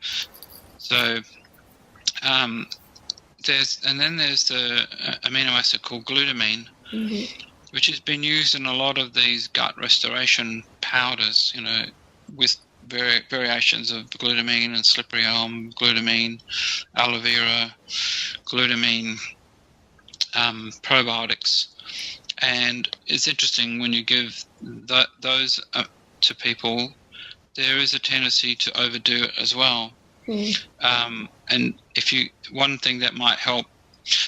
So there's the amino acid called glutamine, which has been used in a lot of these gut restoration powders, with variations of glutamine and slippery elm, glutamine, aloe vera, glutamine, probiotics. And it's interesting when you give those to people, there is a tendency to overdo it as well. And one thing that might help,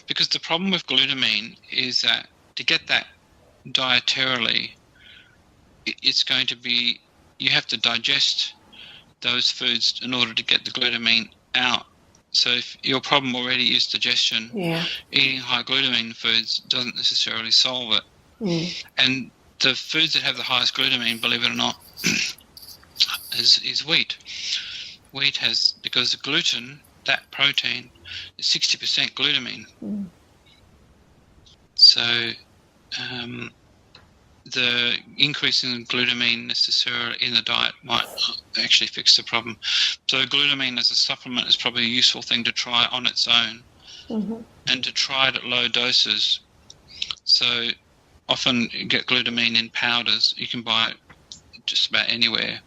because the problem with glutamine is that to get that dietarily, it's going to be, you have to digest those foods in order to get the glutamine out. So if your problem already is digestion, eating high glutamine foods doesn't necessarily solve it. And the foods that have the highest glutamine, believe it or not, is wheat. Wheat has, because the gluten, that protein, is 60% glutamine. So the increase in glutamine necessarily in the diet might actually fix the problem. So glutamine as a supplement is probably a useful thing to try on its own, and to try it at low doses. So often you get glutamine in powders. You can buy it just about anywhere.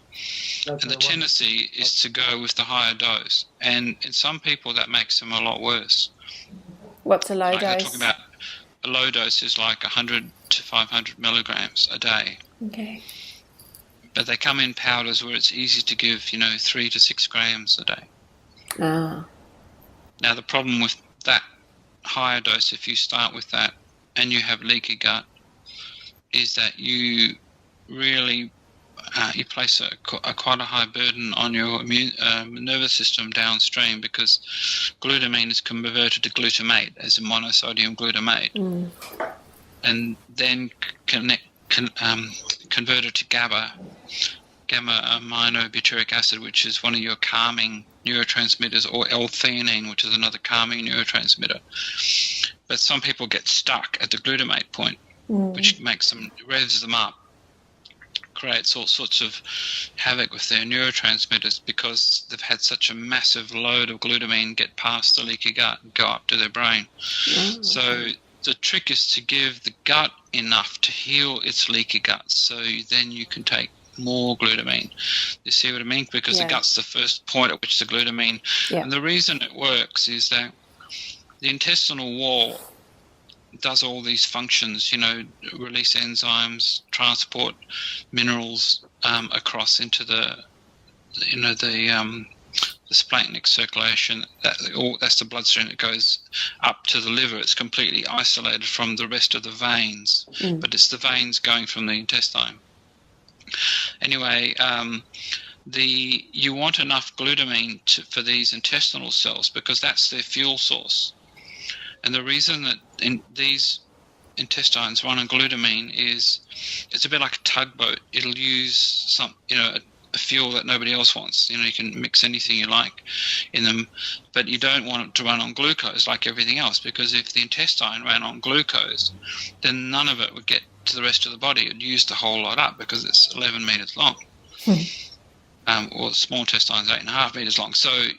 And the tendency is to go with the higher dose. And in some people that makes them a lot worse. What's a low like dose? I'm talking about a low dose is like 100 to 500 milligrams a day. Okay. But they come in powders where it's easy to give, 3 to 6 grams a day. Ah. Now, the problem with that higher dose, if you start with that and you have leaky gut, is that you really you place quite a high burden on your immune nervous system downstream, because glutamine is converted to glutamate as a monosodium glutamate, and then converted to gamma aminobutyric acid, which is one of your calming neurotransmitters, or L-theanine, which is another calming neurotransmitter. But some people get stuck at the glutamate point, which revs them up, creates all sorts of havoc with their neurotransmitters, because they've had such a massive load of glutamine get past the leaky gut and go up to their brain. So the trick is to give the gut enough to heal its leaky gut, so then you can take more glutamine. You see what I mean? Because the gut's the first point at which the glutamine... And the reason it works is that the intestinal wall does all these functions, release enzymes, transport minerals across into the splanchnic circulation. That's the bloodstream that goes up to the liver. It's completely isolated from the rest of the veins, but it's the veins going from the intestine. Anyway, you want enough glutamine for these intestinal cells, because that's their fuel source. And the reason that these intestines run on glutamine is it's a bit like a tugboat. It'll use a fuel that nobody else wants. You can mix anything you like in them, but you don't want it to run on glucose like everything else, because if the intestine ran on glucose, then none of it would get to the rest of the body. It would use the whole lot up, because it's 11 meters long. Or the small intestine is 8.5 meters long. So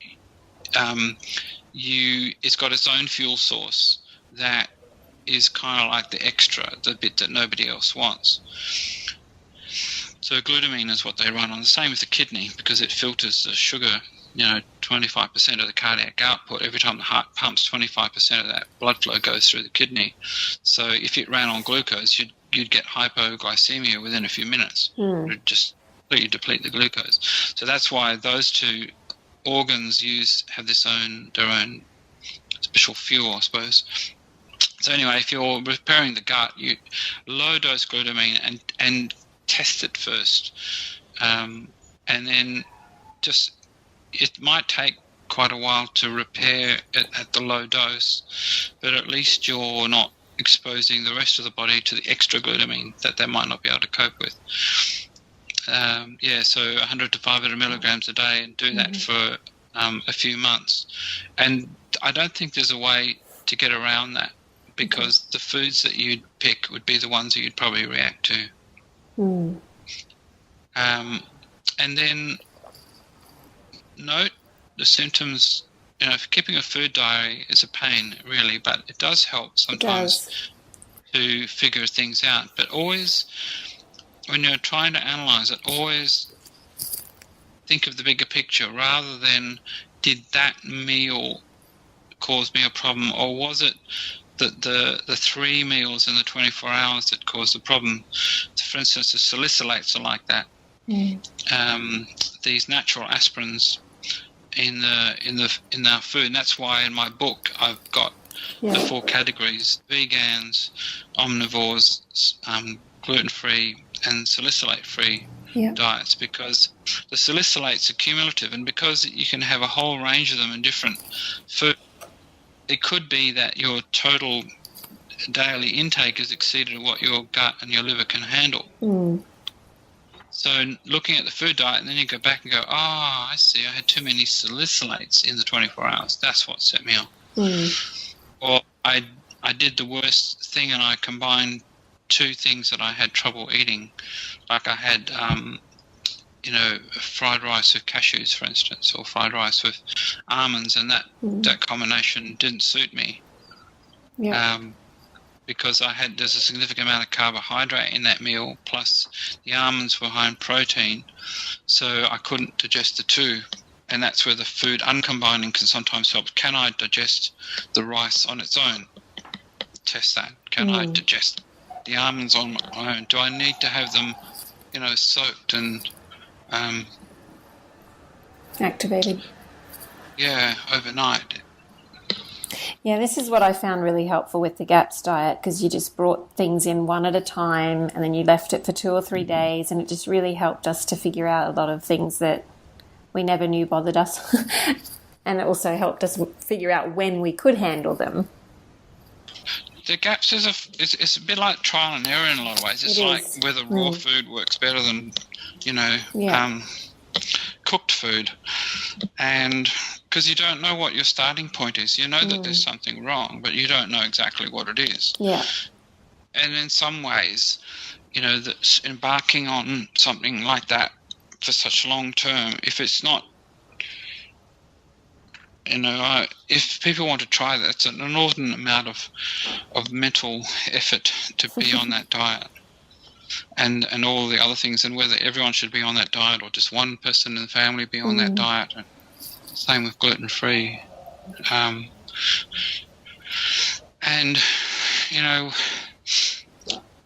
it's got its own fuel source that is kind of like the extra, the bit that nobody else wants. So glutamine is what they run on. The same with the kidney, because it filters the sugar, 25% of the cardiac output. Every time the heart pumps, 25% of that blood flow goes through the kidney. So if it ran on glucose, you'd get hypoglycemia within a few minutes. It would just completely deplete the glucose. So that's why those two organs have their own special fuel, I suppose. So anyway, if you're repairing the gut, you low dose glutamine and test it first, and then it might take quite a while to repair it at the low dose, but at least you're not exposing the rest of the body to the extra glutamine that they might not be able to cope with. So 100 to 500 milligrams a day, and do that for a few months. And I don't think there's a way to get around that, because the foods that you'd pick would be the ones that you'd probably react to. And then note the symptoms. Keeping a food diary is a pain, really, but it does help sometimes to figure things out. But always, when you're trying to analyze it, always think of the bigger picture, rather than did that meal cause me a problem, or was it the 3 meals in the 24 hours that caused the problem? So for instance, the salicylates are like that. These natural aspirins in our food, and that's why in my book I've got the 4 categories: vegans, omnivores, gluten-free, and salicylate-free diets, because the salicylates are cumulative, and because you can have a whole range of them in different food, it could be that your total daily intake has exceeded what your gut and your liver can handle. So looking at the food diet, and then you go back and go, I see, I had too many salicylates in the 24 hours. That's what set me off. Or I did the worst thing, and I combined two things that I had trouble eating. Like I had, fried rice with cashews, for instance, or fried rice with almonds, and that combination didn't suit me. Yeah. Because there's a significant amount of carbohydrate in that meal, plus the almonds were high in protein, so I couldn't digest the two. And that's where the food uncombining can sometimes help. Can I digest the rice on its own? Test that. Can I digest the almonds on my own? Do I need to have them, soaked and Activated. Yeah, overnight. Yeah, this is what I found really helpful with the GAPS diet, because you just brought things in one at a time and then you left it for 2 or 3 days, and it just really helped us to figure out a lot of things that we never knew bothered us. And it also helped us figure out when we could handle them. The GAPS is a bit like trial and error in a lot of ways. It's like whether raw food works better than, cooked food. And because you don't know what your starting point is. You know that there's something wrong, but you don't know exactly what it is. Yeah. And in some ways, that embarking on something like that for such long term, if it's not, if people want to try that, it's an inordinate amount of mental effort to be on that diet. And all the other things, and whether everyone should be on that diet or just one person in the family be on that diet. And same with gluten-free. And,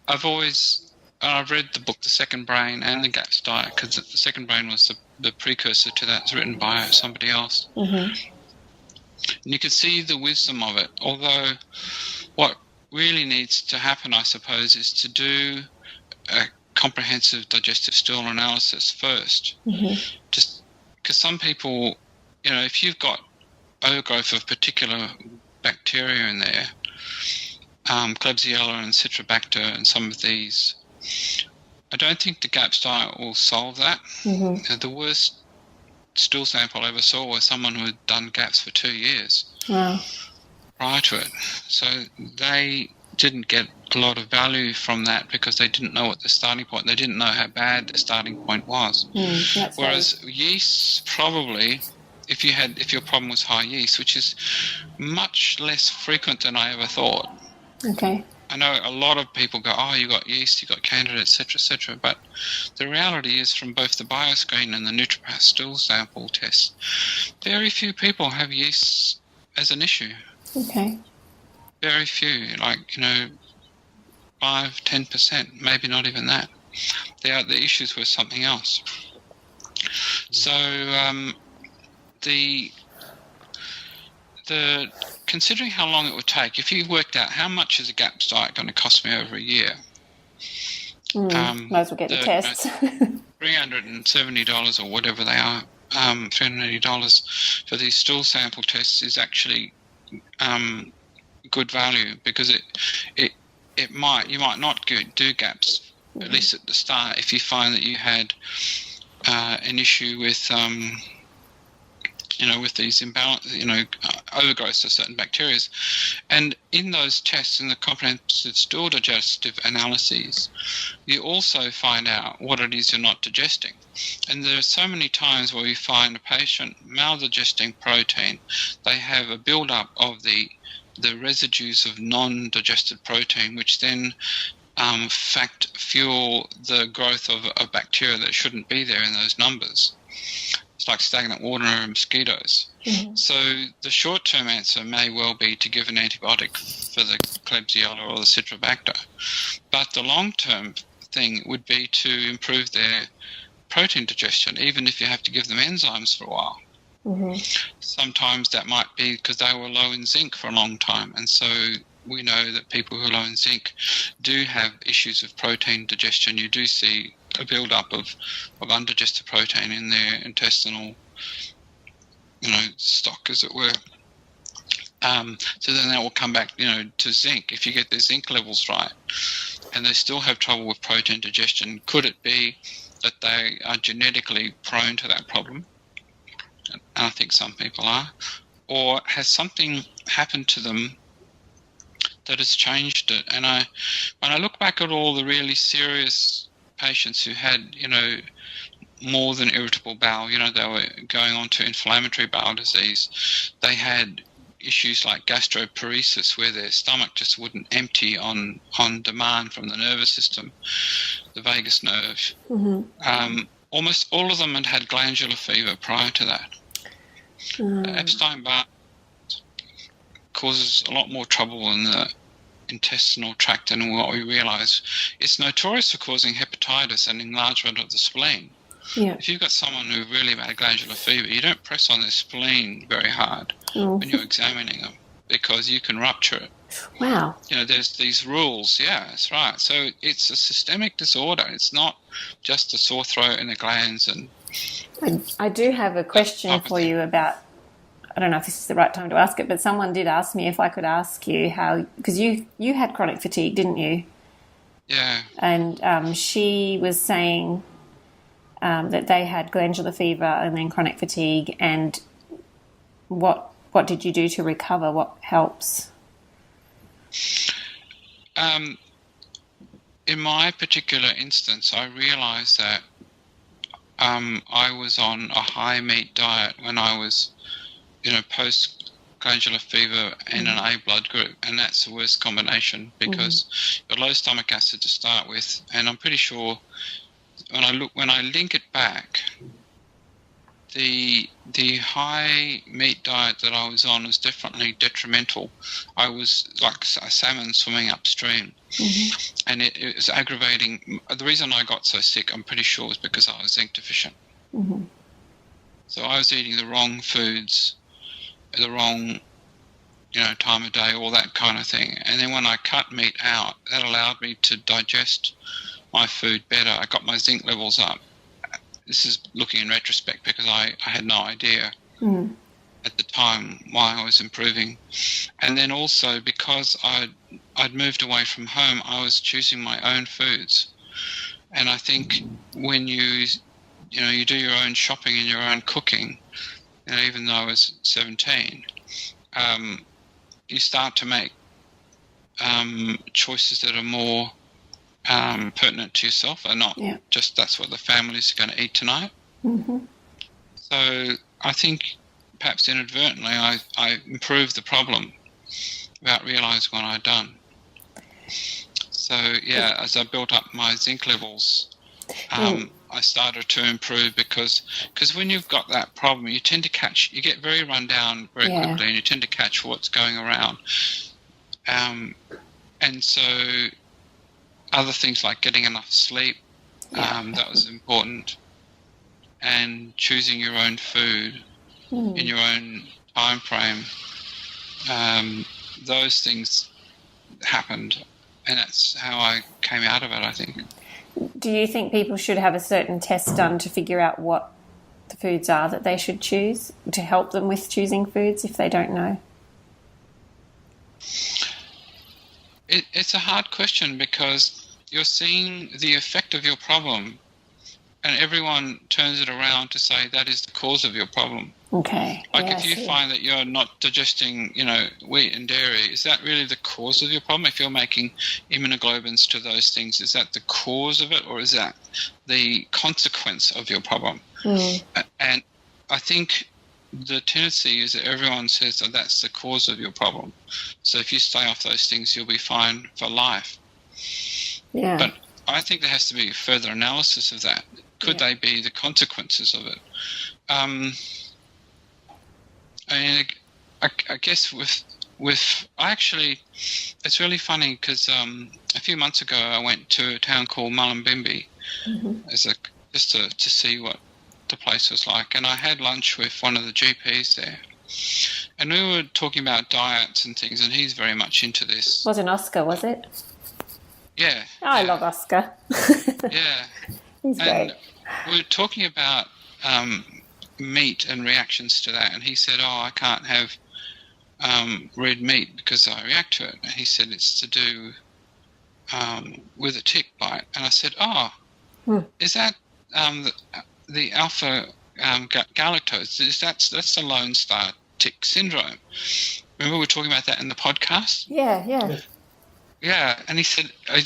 I've read the book The Second Brain and the GAPS diet, because The Second Brain was the precursor to that. It's written by somebody else. Mm-hmm. And you can see the wisdom of it, although what really needs to happen, I suppose, is to do a comprehensive digestive stool analysis first. Just because some people, if you've got overgrowth of particular bacteria in there, Klebsiella and Citrobacter and some of these, I don't think the GAPS diet will solve that. The worst stool sample I ever saw was someone who had done GAPS for 2 years prior to it. So they didn't get a lot of value from that because they didn't know what the starting point, they didn't know how bad the starting point was. Whereas yeast, probably, if your problem was high yeast, which is much less frequent than I ever thought. Okay. I know a lot of people go, oh, you got yeast, you got Candida, etc., but the reality is, from both the bioscreen and the NutriPath stool sample test, very few people have yeast as an issue. Okay. Very few, 5-10%, maybe not even that. The issues were something else. So the considering how long it would take, if you worked out how much is a GAPS diet going to cost me over a year, might as well get the tests. $370 or whatever they are, $380 for these stool sample tests is actually good value, because you might not do GAPS, at least at the start, if you find that you had an issue with with these overgrowths of certain bacteria. And in those tests, in the comprehensive stool digestive analyses, you also find out what it is you're not digesting. And there are so many times where you find a patient maldigesting protein. They have a build-up of the residues of non-digested protein, which then fuel the growth of bacteria that shouldn't be there in those numbers. It's like stagnant water and mosquitoes. So the short-term answer may well be to give an antibiotic for the Klebsiella or the Citrobacter. But the long-term thing would be to improve their protein digestion, even if you have to give them enzymes for a while. Sometimes that might be because they were low in zinc for a long time, and so we know that people who are low in zinc do have issues of protein digestion. You do see a build-up of undigested protein in their intestinal, stock, as it were. So then that will come back, to zinc. If you get their zinc levels right, and they still have trouble with protein digestion, could it be that they are genetically prone to that problem? And I think some people are. Or has something happened to them that has changed it. And when I look back at all the really serious patients who had, more than irritable bowel, they were going on to inflammatory bowel disease. They had issues like gastroparesis, where their stomach just wouldn't empty on demand from the nervous system, the vagus nerve. Mm-hmm. Almost all of them had glandular fever prior to that. Epstein-Barr causes a lot more trouble in the intestinal tract than what we realise. It's notorious for causing hepatitis and enlargement of the spleen. Yeah. If you've got someone who really had glandular fever, you don't press on their spleen very hard when you're examining them, because you can rupture it. Wow. There's these rules. Yeah, that's right. So it's a systemic disorder. It's not just a sore throat in the glands. And I do have a question for you about, I don't know if this is the right time to ask it, but someone did ask me if I could ask you how, because you had chronic fatigue, didn't you? Yeah. And she was saying that they had glandular fever and then chronic fatigue, and what did you do to recover? What helps? In my particular instance, I realised that I was on a high meat diet when I was, post glandular fever and an A blood group, and that's the worst combination, because you're low stomach acid to start with, and I'm pretty sure when I link it back, the high meat diet that I was on was definitely detrimental. I was like a salmon swimming upstream, and it was aggravating. The reason I got so sick, I'm pretty sure, was because I was zinc deficient. So I was eating the wrong foods, the wrong time of day, all that kind of thing. And then when I cut meat out, that allowed me to digest my food better. I got my zinc levels up. This is looking in retrospect, because I had no idea at the time why I was improving. And then also because I'd moved away from home, I was choosing my own foods. And I think when you do your own shopping and your own cooking, even though I was 17, you start to make choices that are more pertinent to yourself, and not just that's what the family's going to eat tonight. So I think perhaps inadvertently I improved the problem without realising what I'd done. So as I built up my zinc levels, I started to improve, because when you've got that problem, you tend to you get very run down very quickly, and you tend to catch what's going around. And so other things like getting enough sleep, that was important, and choosing your own food in your own time frame. Those things happened, and that's how I came out of it, I think. Do you think people should have a certain test done to figure out what the foods are that they should choose, to help them with choosing foods if they don't know? It's a hard question, because you're seeing the effect of your problem, and everyone turns it around to say that is the cause of your problem. Okay. Like if you find that you're not digesting, wheat and dairy, is that really the cause of your problem? If you're making immunoglobulins to those things, is that the cause of it, or is that the consequence of your problem? And I think the tendency is that everyone says that that's the cause of your problem. So if you stay off those things, you'll be fine for life. Yeah. But I think there has to be further analysis of that. Could they be the consequences of it? I guess it's really funny, because a few months ago I went to a town called Mullumbimby just to see what the place was like, and I had lunch with one of the GPs there, and we were talking about diets and things, and he's very much into this. Wasn't Oscar, was it? Yeah. I love Oscar. Yeah. He's great. We were talking about meat and reactions to that, and he said, I can't have red meat because I react to it. And he said it's to do with a tick bite. And I said, is that the alpha galactose? That's the Lone Star tick syndrome. Remember we were talking about that in the podcast? Yeah. Yeah, and he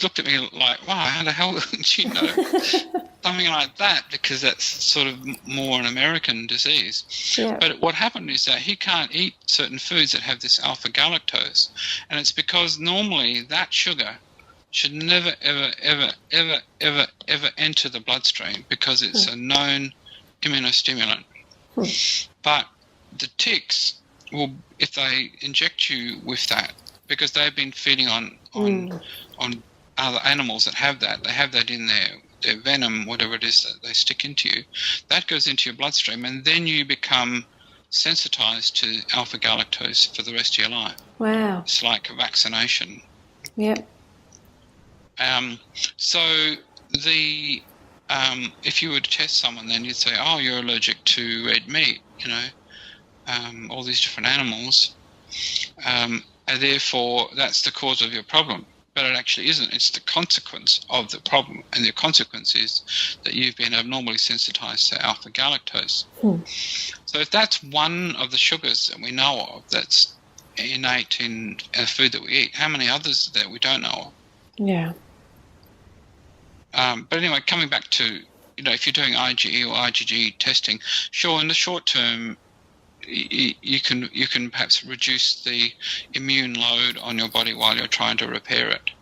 looked at me like, wow, how the hell did you know something like that? Because that's sort of more an American disease. Yeah. But what happened is that he can't eat certain foods that have this alpha galactose. And it's because normally that sugar should never, ever, ever, ever, ever, ever enter the bloodstream because it's a known immunostimulant. But the ticks will, if they inject you with that, because they've been feeding on other animals that have that. They have that in their venom, whatever it is that they stick into you. That goes into your bloodstream, and then you become sensitized to alpha galactose for the rest of your life. Wow. It's like a vaccination. Yep. So if you were to test someone, then you'd say, oh, you're allergic to red meat, all these different animals. And therefore, that's the cause of your problem. But it actually isn't. It's the consequence of the problem. And the consequence is that you've been abnormally sensitized to alpha galactose. So if that's one of the sugars that we know of that's innate in the food that we eat, how many others that we don't know of? Yeah. But anyway, coming back to, if you're doing IgE or IgG testing, sure, in the short term, you can perhaps reduce the immune load on your body while you're trying to repair it.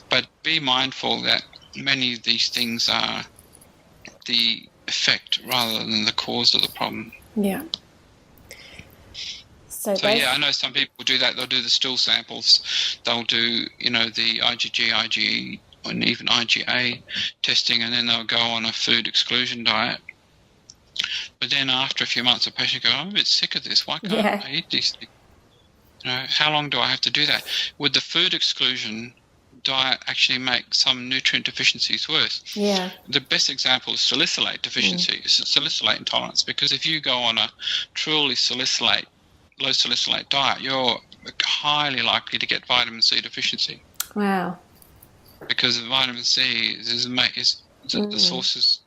But be mindful that many of these things are the effect rather than the cause of the problem. Yeah. So yeah, I know some people do that. They'll do the stool samples. They'll do, the IgG, IgE, and even IgA testing, and then they'll go on a food exclusion diet. But then after a few months, the patient goes, I'm a bit sick of this. Why can't I eat these things? How long do I have to do that? Would the food exclusion diet actually make some nutrient deficiencies worse? Yeah. The best example is salicylate deficiency, salicylate intolerance, because if you go on a truly low salicylate diet, you're highly likely to get vitamin C deficiency. Wow. Because vitamin C is the sources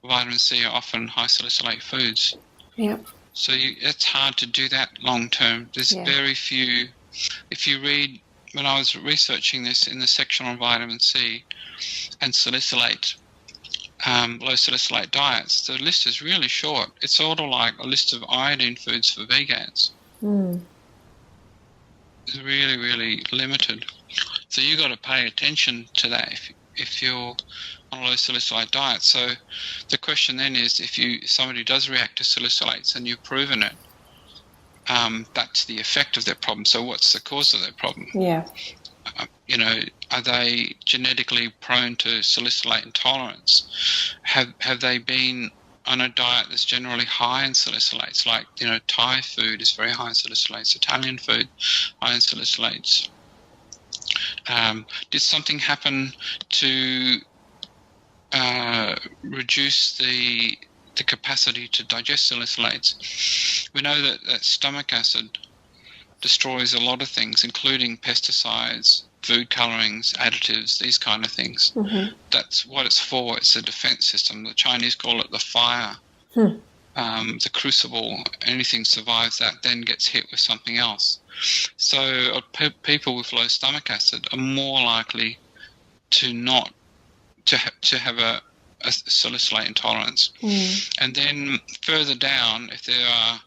of vitamin C are often high salicylate foods. Yep. So it's hard to do that long term. There's very few. If you read, when I was researching this in the section on vitamin C and salicylate, low salicylate diets, the list is really short. It's sort of like a list of iodine foods for vegans. It's really, really limited. So you've got to pay attention to that if you're on a low salicylate diet. So the question then is, if somebody does react to salicylates and you've proven it, that's the effect of their problem. So what's the cause of their problem? Yeah. Are they genetically prone to salicylate intolerance? Have they been on a diet that's generally high in salicylates? Like, Thai food is very high in salicylates, Italian food high in salicylates. Did something happen to reduce the capacity to digest salicylates? We know that stomach acid destroys a lot of things, including pesticides, food colorings, additives, these kind of things. That's what it's for. It's a defense system. The Chinese call it the fire. The crucible. Anything survives that, then gets hit with something else. So people with low stomach acid are more likely to have a salicylate intolerance. And then further down, if there are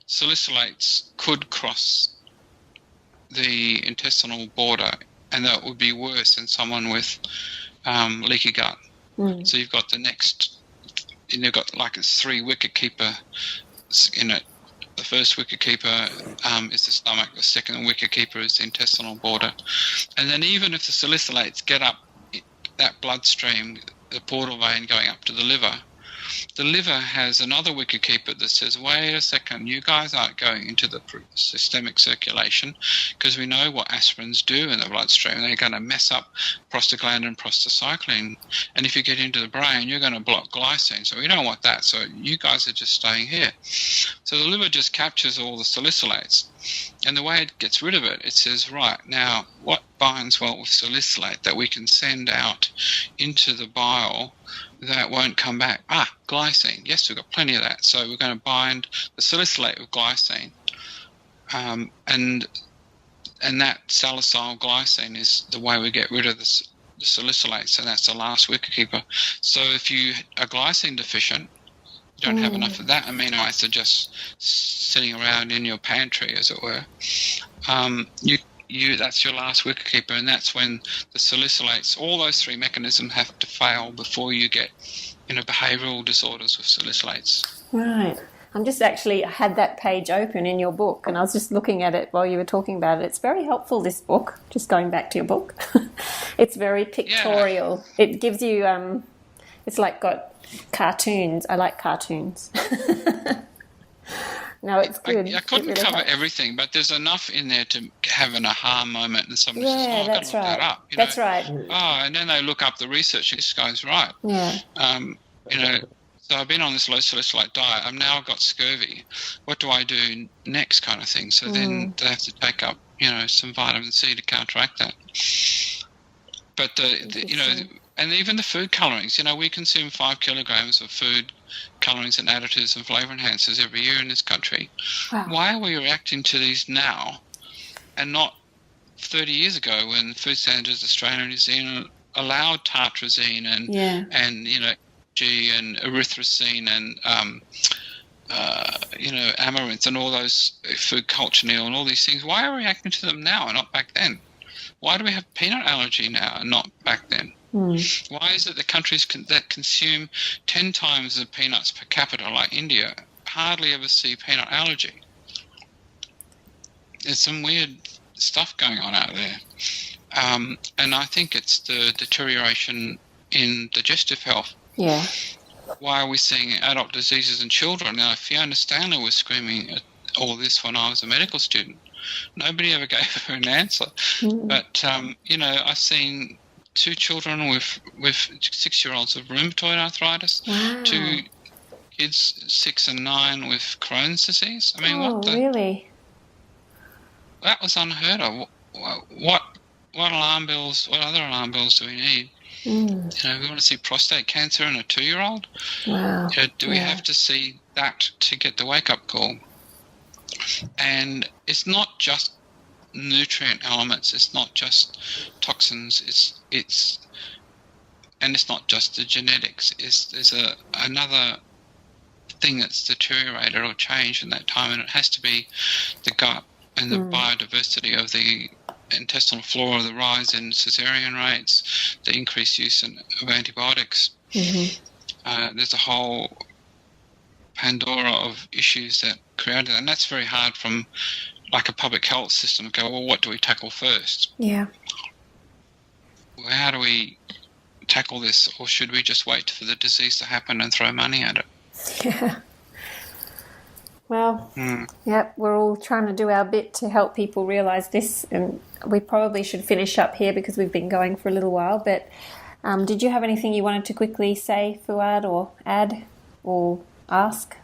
salicylates could cross the intestinal border, and that would be worse than someone with leaky gut. So you've got you've got like it's 3 wicketkeeper in it. The first wicketkeeper is the stomach. The second wicketkeeper is the intestinal border. And then even if the salicylates get up that bloodstream, the portal vein going up to the liver has another wicketkeeper that says, wait a second, you guys aren't going into the systemic circulation, because we know what aspirins do in the bloodstream. They're going to mess up prostaglandin and prostacyclin. And if you get into the brain, you're going to block glycine. So we don't want that. So you guys are just staying here. So the liver just captures all the salicylates. And the way it gets rid of it, it says, right, now what binds well with salicylate that we can send out into the bile that won't come back? Glycine. Yes, we've got plenty of that. So we're going to bind the salicylate with glycine. And and that salicylglycine is the way we get rid of the salicylate. So that's the last wicketkeeper. So if you are glycine deficient, you don't have enough of that amino acid just sitting around in your pantry, as it were. That's your last wicketkeeper, and that's when the salicylates, all those three mechanisms have to fail before you get, behavioural disorders with salicylates. Right. I'm just actually, I had that page open in your book, and I was just looking at it while you were talking about it. It's very helpful, this book, just going back to your book. It's very pictorial. Yeah. It gives you, it's like got cartoons. I like cartoons. No, it's good. I couldn't really cover everything, but there's enough in there to have an aha moment, and somebody says, "Oh, I've got to look that up." That's right. Oh, and then they look up the research, and this guy's right. Yeah. So I've been on this low salicylate diet. I've now got scurvy. What do I do next, kind of thing? So then they have to take up, some vitamin C to counteract that. But and even the food colorings. We consume 5 kilograms of food colorings and additives and flavor enhancers every year in this country. Wow. Why are we reacting to these now and not 30 years ago when Food Standards Australia and New Zealand allowed tartrazine and and erythrocine and amaranth and all those food cultural and all these things? Why are we reacting to them now and not back then? Why do we have peanut allergy now and not back then? Why is it the countries that consume 10 times the peanuts per capita, like India, hardly ever see peanut allergy? There's some weird stuff going on out there. And I think it's the deterioration in digestive health. Yeah. Why are we seeing adult diseases in children? Now, Fiona Stanley was screaming at all this when I was a medical student. Nobody ever gave her an answer. But, I've seen 2 children with 6-year-olds with rheumatoid arthritis, 2 kids 6 and 9 with Crohn's disease. I mean, really? That was unheard of. What alarm bells? What other alarm bells do we need? We want to see prostate cancer in a 2-year-old. Wow. Do we have to see that to get the wake-up call? And it's not just nutrient elements. It's not just toxins. It's not just the genetics. There's another thing that's deteriorated or changed in that time, and it has to be the gut and the biodiversity of the intestinal flora, the rise in caesarean rates, the increased use of antibiotics. There's a whole Pandora of issues that created that, and that's very hard from like a public health system to go, well, what do we tackle first? Yeah. Well, how do we tackle this, or should we just wait for the disease to happen and throw money at it? Yeah. Well, we're all trying to do our bit to help people realise this, and we probably should finish up here because we've been going for a little while, but did you have anything you wanted to quickly say, Fuad, or add or ask?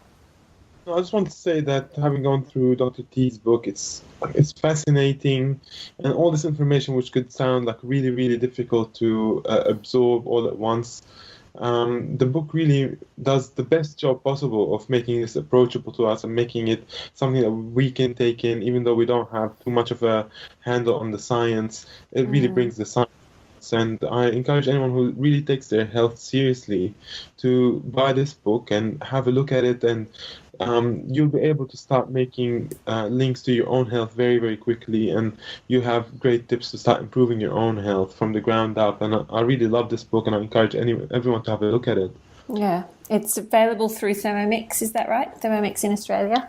I just want to say that having gone through Dr. T's book, it's fascinating, and all this information which could sound like really, really difficult to absorb all at once. The book really does the best job possible of making this approachable to us and making it something that we can take in, even though we don't have too much of a handle on the science. It really brings the science. And I encourage anyone who really takes their health seriously to buy this book and have a look at it, and you'll be able to start making links to your own health very, very quickly, and you have great tips to start improving your own health from the ground up. And I really love this book, and I encourage everyone to have a look at it. Yeah, it's available through Thermomix, is that right? Thermomix in Australia?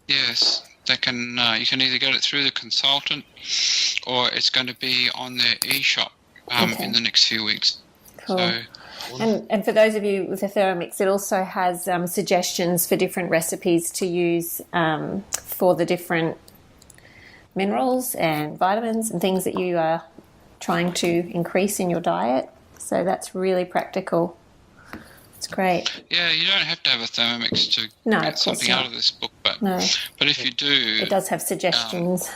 Yes. They can. You can either get it through the consultant, or it's going to be on their e-shop in the next few weeks. Cool. So, and for those of you with a Thermomix, it also has suggestions for different recipes to use for the different minerals and vitamins and things that you are trying to increase in your diet. So that's really practical. It's great. Yeah, you don't have to have a Thermomix to get something out of this book, but if you do, it does have suggestions.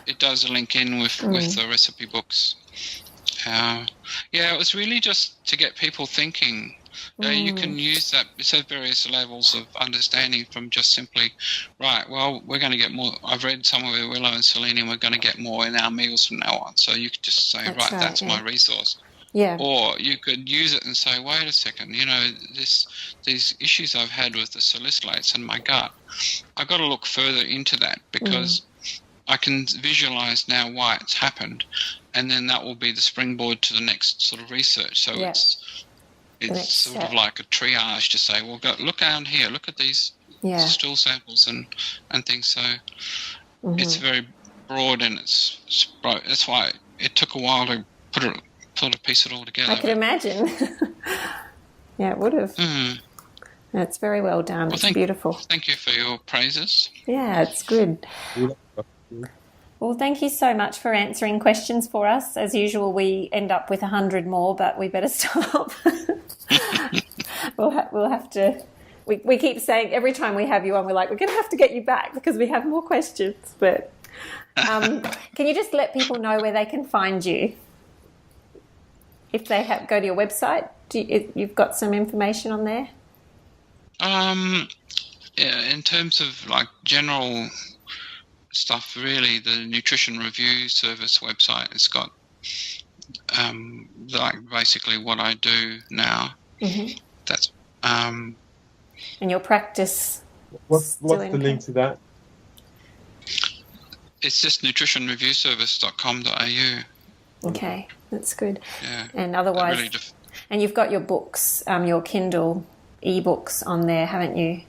It does link in with the recipe books. It was really just to get people thinking You can use that. So various levels of understanding from just simply, right, well, we're going to get more. I've read somewhere we're low in selenium, we're going to get more in our meals from now on. So you could just say, that's my resource. Yeah. Or you could use it and say, wait a second, these issues I've had with the salicylates in my gut, I've got to look further into that because I can visualize now why it's happened, and then that will be the springboard to the next sort of research. So it's sort of like a triage to say, well, look down here, look at these stool samples and things. So it's very broad, and that's why it took a while to piece it all together. I could imagine. Yeah, it would have. That's very well done. It's beautiful. Thank you for your praises. Yeah, it's good. Well, thank you so much for answering questions for us. As usual, we end up with 100 more, but we better stop. We'll have to. We keep saying every time we have you on, we're like, we're going to have to get you back because we have more questions. But can you just let people know where they can find you? If they go to your website, you've got some information on there? Yeah, in terms of like general stuff, really, the Nutrition Review Service website has got like basically what I do now. That's and your practice. What's the link to that? It's just nutritionreviewservice.com.au. Okay, that's good. Yeah. And otherwise, really and you've got your books, your Kindle ebooks on there, haven't you?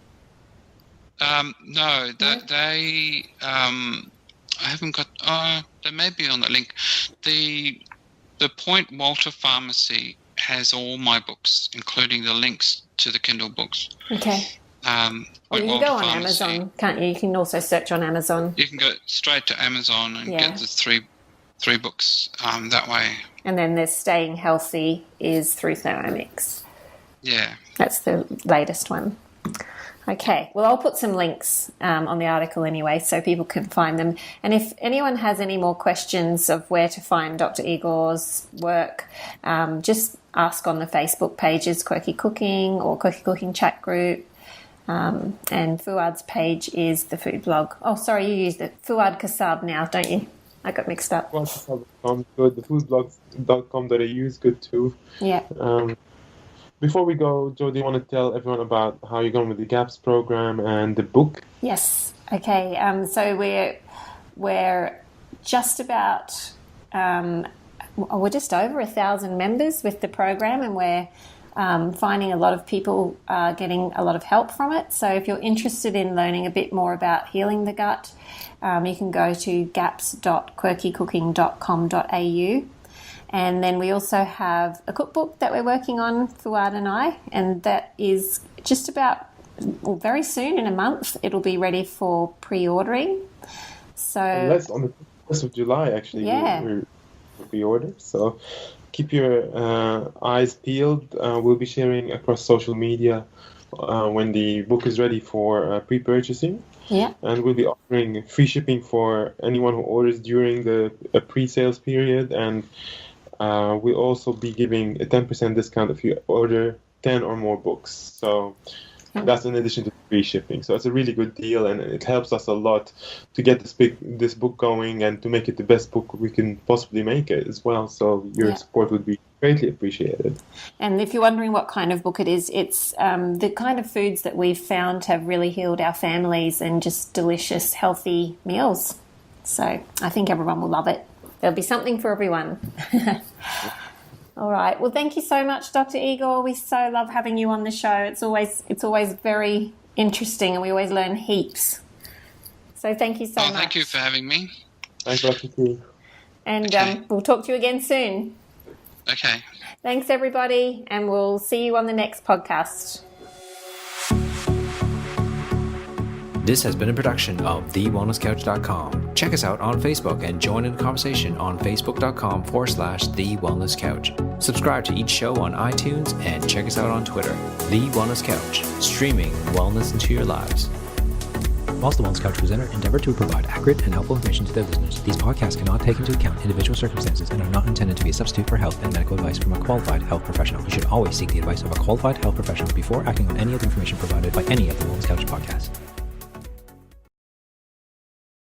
No, they I haven't got. They may be on the link. The Point Walter Pharmacy has all my books, including the links to the Kindle books. Okay. Well, you can go on Amazon, can't you? You can also search on Amazon. You can go straight to Amazon and get the three books that way. And then there's Staying Healthy is through Thermomix. Yeah. That's the latest one. Okay. Well, I'll put some links on the article anyway so people can find them. And if anyone has any more questions of where to find Dr. Igor's work, just ask on the Facebook pages, Quirky Cooking or Quirky Cooking Chat Group. And Fuad's page is the food blog. Oh, sorry, you use the Fuad Kasab now, don't you? I got mixed up. FoodBlog.com good. The foodblog.com.au is good too. Yeah. Before we go, Jo, do you want to tell everyone about how you're going with the GAPS program and the book? Yes. Okay. So we're just about we're just over 1,000 members with the program, and we're finding a lot of people are getting a lot of help from it. So if you're interested in learning a bit more about healing the gut, you can go to gaps.quirkycooking.com.au. And then we also have a cookbook that we're working on, Fuad and I, and that is just about, well, very soon, in a month, it'll be ready for pre-ordering. So that's on the 1st of July, actually. Yeah. We're pre-order. So keep your eyes peeled. We'll be sharing across social media when the book is ready for pre-purchasing. Yeah. And we'll be offering free shipping for anyone who orders during the pre-sales period, and we'll also be giving a 10% discount if you order 10 or more books. So that's in addition to free shipping. So it's a really good deal, and it helps us a lot to get this book going and to make it the best book we can possibly make it as well. So your support would be greatly appreciated. And if you're wondering what kind of book it is, it's the kind of foods that we've found have really healed our families and just delicious, healthy meals. So I think everyone will love it. There'll be something for everyone. All right. Well, thank you so much, Dr. Igor. We so love having you on the show. It's always very interesting, and we always learn heaps. So thank you so much. Thank you for having me. Thanks, Dr. T. And we'll talk to you again soon. Okay. Thanks, everybody, and we'll see you on the next podcast. This has been a production of TheWellnessCouch.com. Check us out on Facebook and join in the conversation on Facebook.com/TheWellnessCouch. Subscribe to each show on iTunes and check us out on Twitter. The Wellness Couch, streaming wellness into your lives. Whilst the Wellness Couch presenter endeavor to provide accurate and helpful information to their listeners, these podcasts cannot take into account individual circumstances and are not intended to be a substitute for health and medical advice from a qualified health professional. You should always seek the advice of a qualified health professional before acting on any of the information provided by any of the Wellness Couch podcasts.